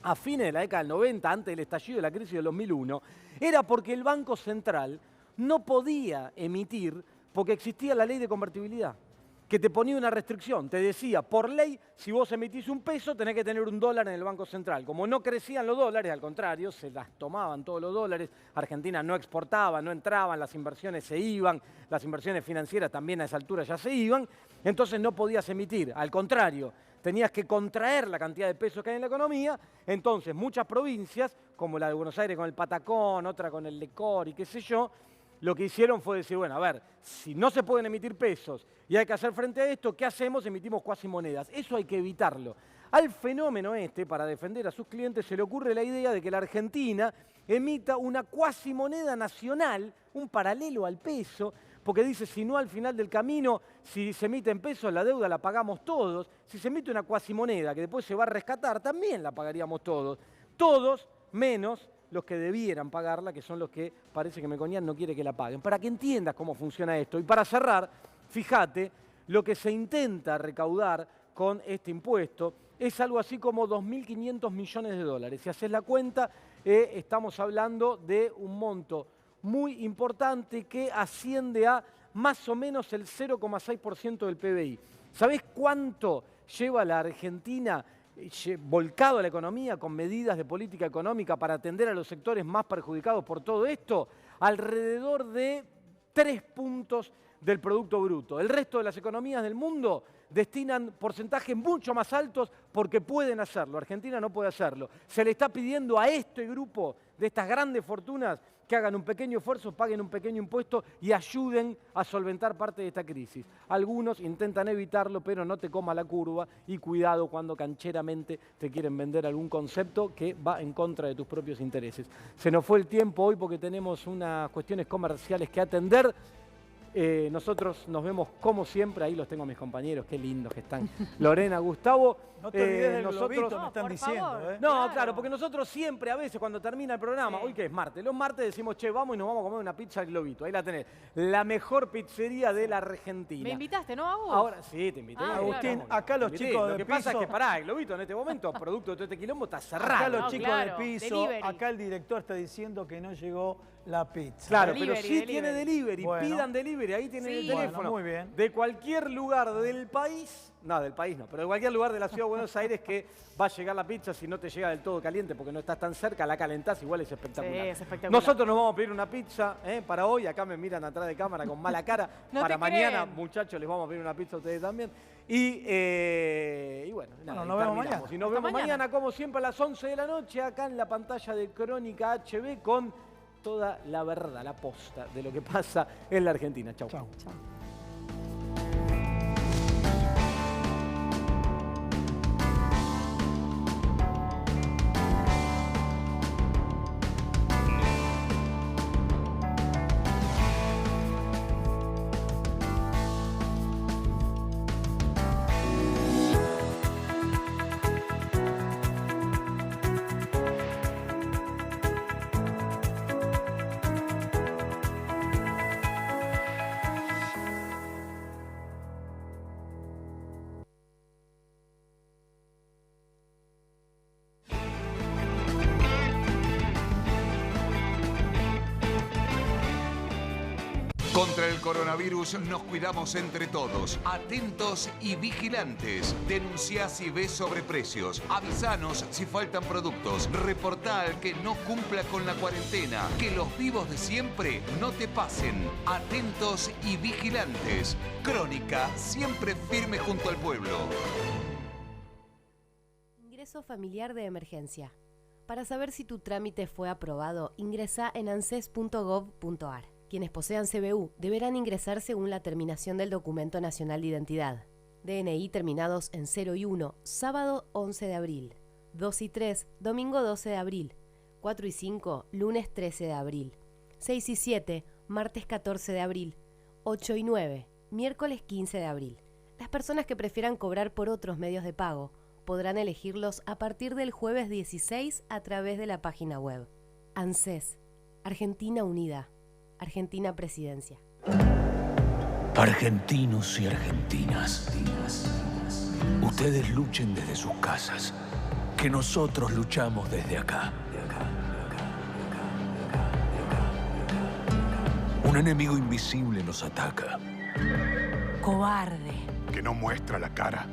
a fines de la década del 90, antes del estallido de la crisis del 2001, era porque el Banco Central no podía emitir porque existía la ley de convertibilidad, que te ponía una restricción. Te decía, por ley, si vos emitís un peso, tenés que tener $1 en el Banco Central. Como no crecían los dólares, al contrario, se las tomaban todos los dólares. Argentina no exportaba, no entraban, las inversiones se iban, las inversiones financieras también a esa altura ya se iban, entonces no podías emitir. Al contrario, tenías que contraer la cantidad de pesos que hay en la economía. Entonces, muchas provincias, como la de Buenos Aires con el Patacón, otra con el Lecor y qué sé yo, lo que hicieron fue decir, bueno, a ver, si no se pueden emitir pesos y hay que hacer frente a esto, ¿qué hacemos? Emitimos cuasimonedas. Eso hay que evitarlo. Al fenómeno este, para defender a sus clientes, se le ocurre la idea de que la Argentina emita una cuasimoneda nacional, un paralelo al peso, porque dice, si no al final del camino, si se emite en pesos, la deuda la pagamos todos. Si se emite una cuasimoneda que después se va a rescatar, también la pagaríamos todos. Todos menos los que debieran pagarla, que son los que parece que Melconian no quiere que la paguen. Para que entiendas cómo funciona esto. Y para cerrar, fíjate, lo que se intenta recaudar con este impuesto es algo así como 2.500 millones de dólares. Si haces la cuenta, estamos hablando de un monto muy importante que asciende a más o menos el 0,6% del PBI. ¿Sabés cuánto lleva la Argentina volcado a la economía con medidas de política económica para atender a los sectores más perjudicados por todo esto? Alrededor de 3 puntos del Producto Bruto. El resto de las economías del mundo destinan porcentajes mucho más altos porque pueden hacerlo. Argentina no puede hacerlo. Se le está pidiendo a este grupo de estas grandes fortunas que hagan un pequeño esfuerzo, paguen un pequeño impuesto y ayuden a solventar parte de esta crisis. Algunos intentan evitarlo, pero no te coma la curva y cuidado cuando cancheramente te quieren vender algún concepto que va en contra de tus propios intereses. Se nos fue el tiempo hoy porque tenemos unas cuestiones comerciales que atender. Nosotros nos vemos como siempre, ahí los tengo a mis compañeros, qué lindos que están. Lorena, Gustavo. No te olvides del nosotros globito, me están diciendo. favor. No, claro, porque nosotros siempre, a veces, cuando termina el programa, Sí. hoy que es martes, los martes decimos, che, vamos y nos vamos a comer una pizza al Globito. Ahí la tenés. La mejor pizzería de la Argentina. Me invitaste, ¿no, a vos? Ahora, sí, te invité. Ah, Agustín, claro. acá los Te invité. chicos Lo de que pasa es piso- que, pará, el Globito en este momento, producto de todo este quilombo, está Acá cerrado. los No, chicos claro, de piso, delivery. acá el director está diciendo que no llegó la pizza. Claro, Delivery, pero sí delivery. tiene delivery. Bueno. Pidan delivery, ahí tienen Sí. el teléfono. Bueno, muy bien. De cualquier lugar del país, no, del país no, pero de cualquier lugar de la ciudad de Buenos Aires que va a llegar la pizza, si no te llega del todo caliente porque no estás tan cerca, la calentás, igual es espectacular. Sí, es espectacular. Nosotros nos vamos a pedir una pizza para hoy, acá me miran atrás de cámara con mala cara. No Para te mañana, creen. muchachos, les vamos a pedir una pizza a ustedes también. Y bueno, nada, nos y vemos terminamos. mañana. Y nos Hasta vemos mañana. mañana, como siempre, a las 11 de la noche, acá en la pantalla de Crónica HB con toda la verdad, la posta de lo que pasa en la Argentina. Chau. Chau. Chao. Contra el coronavirus nos cuidamos entre todos. Atentos y vigilantes. Denunciá si ves sobreprecios. Avisanos si faltan productos. Reportá al que no cumpla con la cuarentena. Que los vivos de siempre no te pasen. Atentos y vigilantes. Crónica, siempre firme junto al pueblo. Ingreso familiar de emergencia. Para saber si tu trámite fue aprobado, ingresa en anses.gov.ar. Quienes posean CBU deberán ingresar según la terminación del Documento Nacional de Identidad. DNI terminados en 0 y 1, sábado 11 de abril. 2 y 3, domingo 12 de abril. 4 y 5, lunes 13 de abril. 6 y 7, martes 14 de abril. 8 y 9, miércoles 15 de abril. Las personas que prefieran cobrar por otros medios de pago podrán elegirlos a partir del jueves 16 a través de la página web. ANSES, Argentina Unida. Argentina Presidencia. Argentinos y argentinas, ustedes luchen desde sus casas, que nosotros luchamos desde acá. Un enemigo invisible nos ataca. Cobarde. Que no muestra la cara.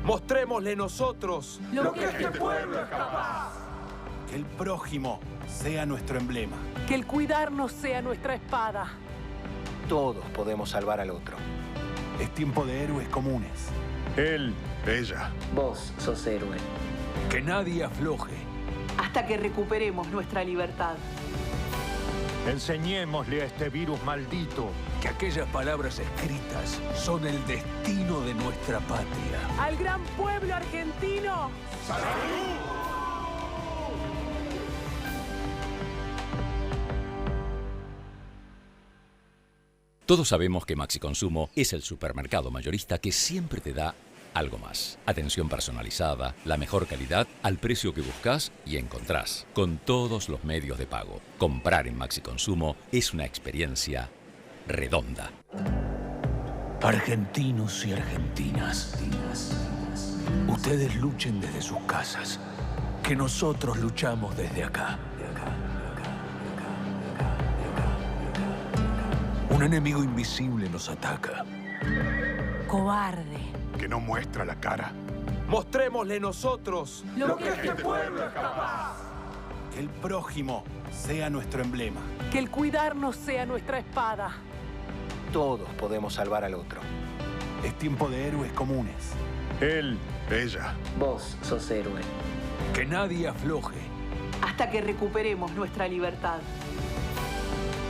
Mostrémosle nosotros Lo que este pueblo es capaz. Que el prójimo sea nuestro emblema. Que el cuidarnos sea nuestra espada. Todos podemos salvar al otro. Es tiempo de héroes comunes. Él, ella. Vos sos héroe. Que nadie afloje. Hasta que recuperemos nuestra libertad. Enseñémosle a este virus maldito. Que aquellas palabras escritas son el destino de nuestra patria. Al gran pueblo argentino. Todos sabemos que Maxi Consumo es el supermercado mayorista que siempre te da algo más. Atención personalizada, la mejor calidad, al precio que buscas y encontrás, con todos los medios de pago. Comprar en Maxi Consumo es una experiencia redonda. Argentinos y argentinas, ustedes luchen desde sus casas, que nosotros luchamos desde acá. Un enemigo invisible nos ataca. Cobarde. Que no muestra la cara. Mostrémosle nosotros Lo que este pueblo es capaz. Que el prójimo sea nuestro emblema. Que el cuidarnos sea nuestra espada. Todos podemos salvar al otro. Es tiempo de héroes comunes. Él, ella. Vos sos héroe. Que nadie afloje. Hasta que recuperemos nuestra libertad.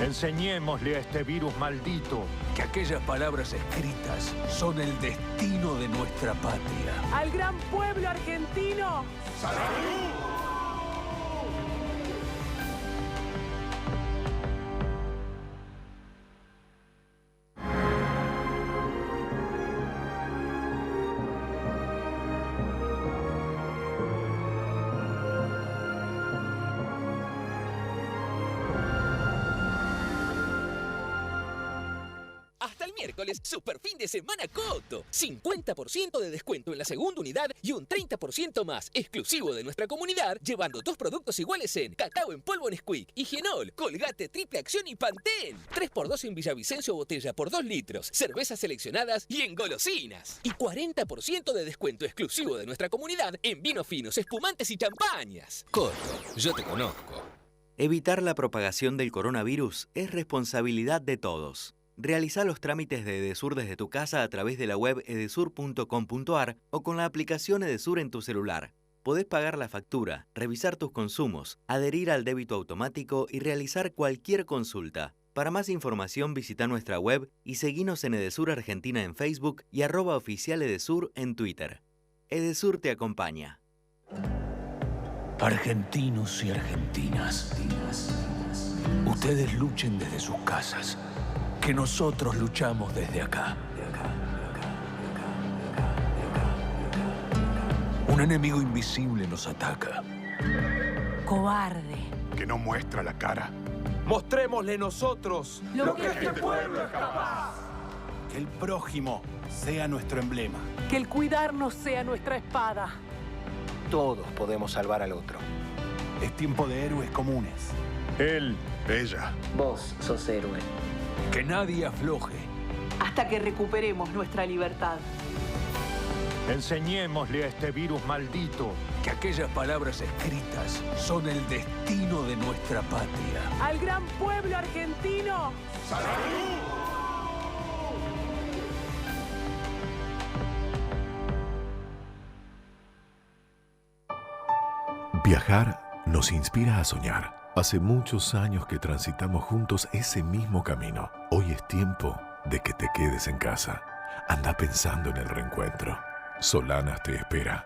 Enseñémosle a este virus maldito. Que aquellas palabras escritas son el destino de nuestra patria. Al gran pueblo argentino. Hasta el miércoles, super fin de semana Coto. 50% de descuento en la segunda unidad y un 30% más exclusivo de nuestra comunidad, llevando 2 productos iguales en cacao en polvo Nesquik, Higienol, Colgate Triple Acción y Pantene. 3x2 en Villavicencio botella por 2 litros, cervezas seleccionadas y en golosinas. Y 40% de descuento exclusivo de nuestra comunidad en vinos finos, espumantes y champañas. Coto, yo te conozco. Evitar la propagación del coronavirus es responsabilidad de todos. Realiza los trámites de Edesur desde tu casa a través de la web edesur.com.ar o con la aplicación Edesur en tu celular. Podés pagar la factura, revisar tus consumos, adherir al débito automático y realizar cualquier consulta. Para más información visita nuestra web y seguinos en Edesur Argentina en Facebook y @oficial Edesur en Twitter. Edesur te acompaña. Argentinos y argentinas, ustedes luchen desde sus casas, que nosotros luchamos desde acá. Un enemigo invisible nos ataca. Cobarde. Que no muestra la cara. Mostrémosle nosotros lo que este pueblo es capaz. Que el prójimo sea nuestro emblema. Que el cuidarnos sea nuestra espada. Todos podemos salvar al otro. Es tiempo de héroes comunes. Él, ella. Vos sos héroe. Que nadie afloje. Hasta que recuperemos nuestra libertad. Enseñémosle a este virus maldito que aquellas palabras escritas son el destino de nuestra patria. Al gran pueblo argentino. ¡Salud! Viajar nos inspira a soñar. Hace muchos años que transitamos juntos ese mismo camino. Hoy es tiempo de que te quedes en casa. Anda pensando en el reencuentro. Solanas te espera.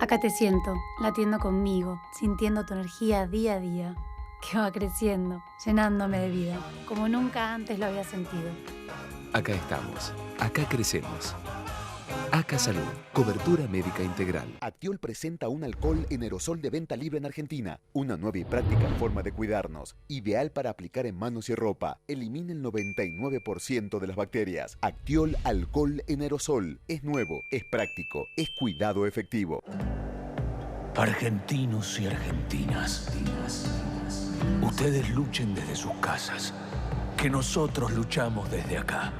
Acá te siento, latiendo conmigo, sintiendo tu energía día a día, que va creciendo, llenándome de vida, como nunca antes lo había sentido. Acá estamos, acá crecemos. ACA Salud, cobertura médica integral. Actiol presenta un alcohol en aerosol de venta libre en Argentina. Una nueva y práctica forma de cuidarnos. Ideal para aplicar en manos y ropa. Elimina el 99% de las bacterias. Actiol alcohol en aerosol. Es nuevo, es práctico, es cuidado efectivo. Argentinos y argentinas, ustedes luchen desde sus casas, que nosotros luchamos desde acá.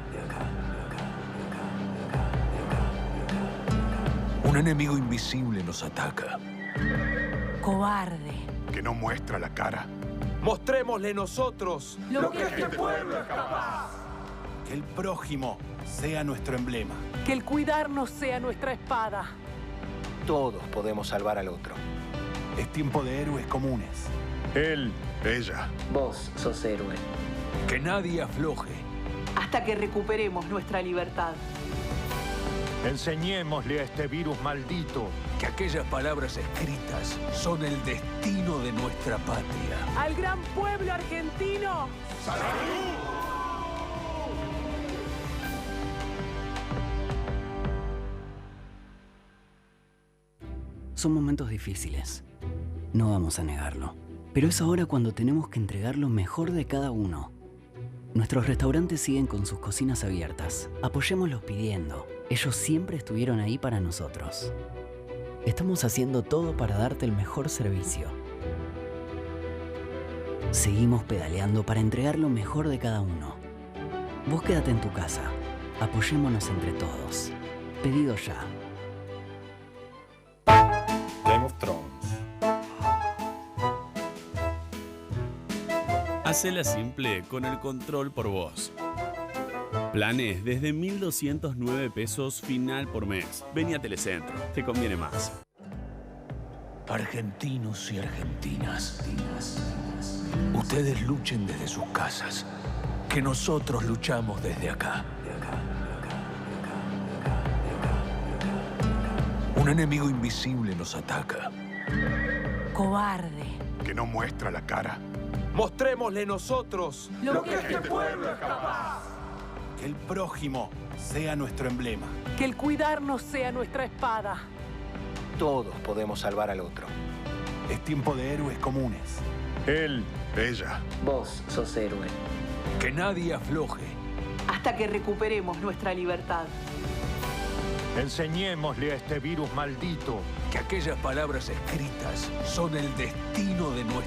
Un enemigo invisible nos ataca. Cobarde. Que no muestra la cara. Mostrémosle nosotros lo que este pueblo es capaz. Que el prójimo sea nuestro emblema. Que el cuidarnos sea nuestra espada. Todos podemos salvar al otro. Es tiempo de héroes comunes. Él, ella. Vos sos héroe. Que nadie afloje. Hasta que recuperemos nuestra libertad. Enseñémosle a este virus maldito que aquellas palabras escritas son el destino de nuestra patria. Al gran pueblo argentino. ¡Salud! Son momentos difíciles, no vamos a negarlo, pero es ahora cuando tenemos que entregar lo mejor de cada uno. Nuestros restaurantes siguen con sus cocinas abiertas. Apoyémoslos pidiendo. Ellos siempre estuvieron ahí para nosotros. Estamos haciendo todo para darte el mejor servicio. Seguimos pedaleando para entregar lo mejor de cada uno. Vos quédate en tu casa. Apoyémonos entre todos. Pedido ya. Game of Thrones. Hacela simple con el control por voz. Planes desde 1.209 pesos final por mes. Vení a Telecentro, te conviene más. Argentinos y argentinas, ustedes luchen desde sus casas, que nosotros luchamos desde acá. Un enemigo invisible nos ataca. Cobarde. Que no muestra la cara. Mostrémosle nosotros lo que este pueblo es capaz. Que el prójimo sea nuestro emblema. Que el cuidarnos sea nuestra espada. Todos podemos salvar al otro. Es tiempo de héroes comunes. Él, ella. Vos sos héroe. Que nadie afloje. Hasta que recuperemos nuestra libertad. Enseñémosle a este virus maldito Que aquellas palabras escritas son el destino de nuestra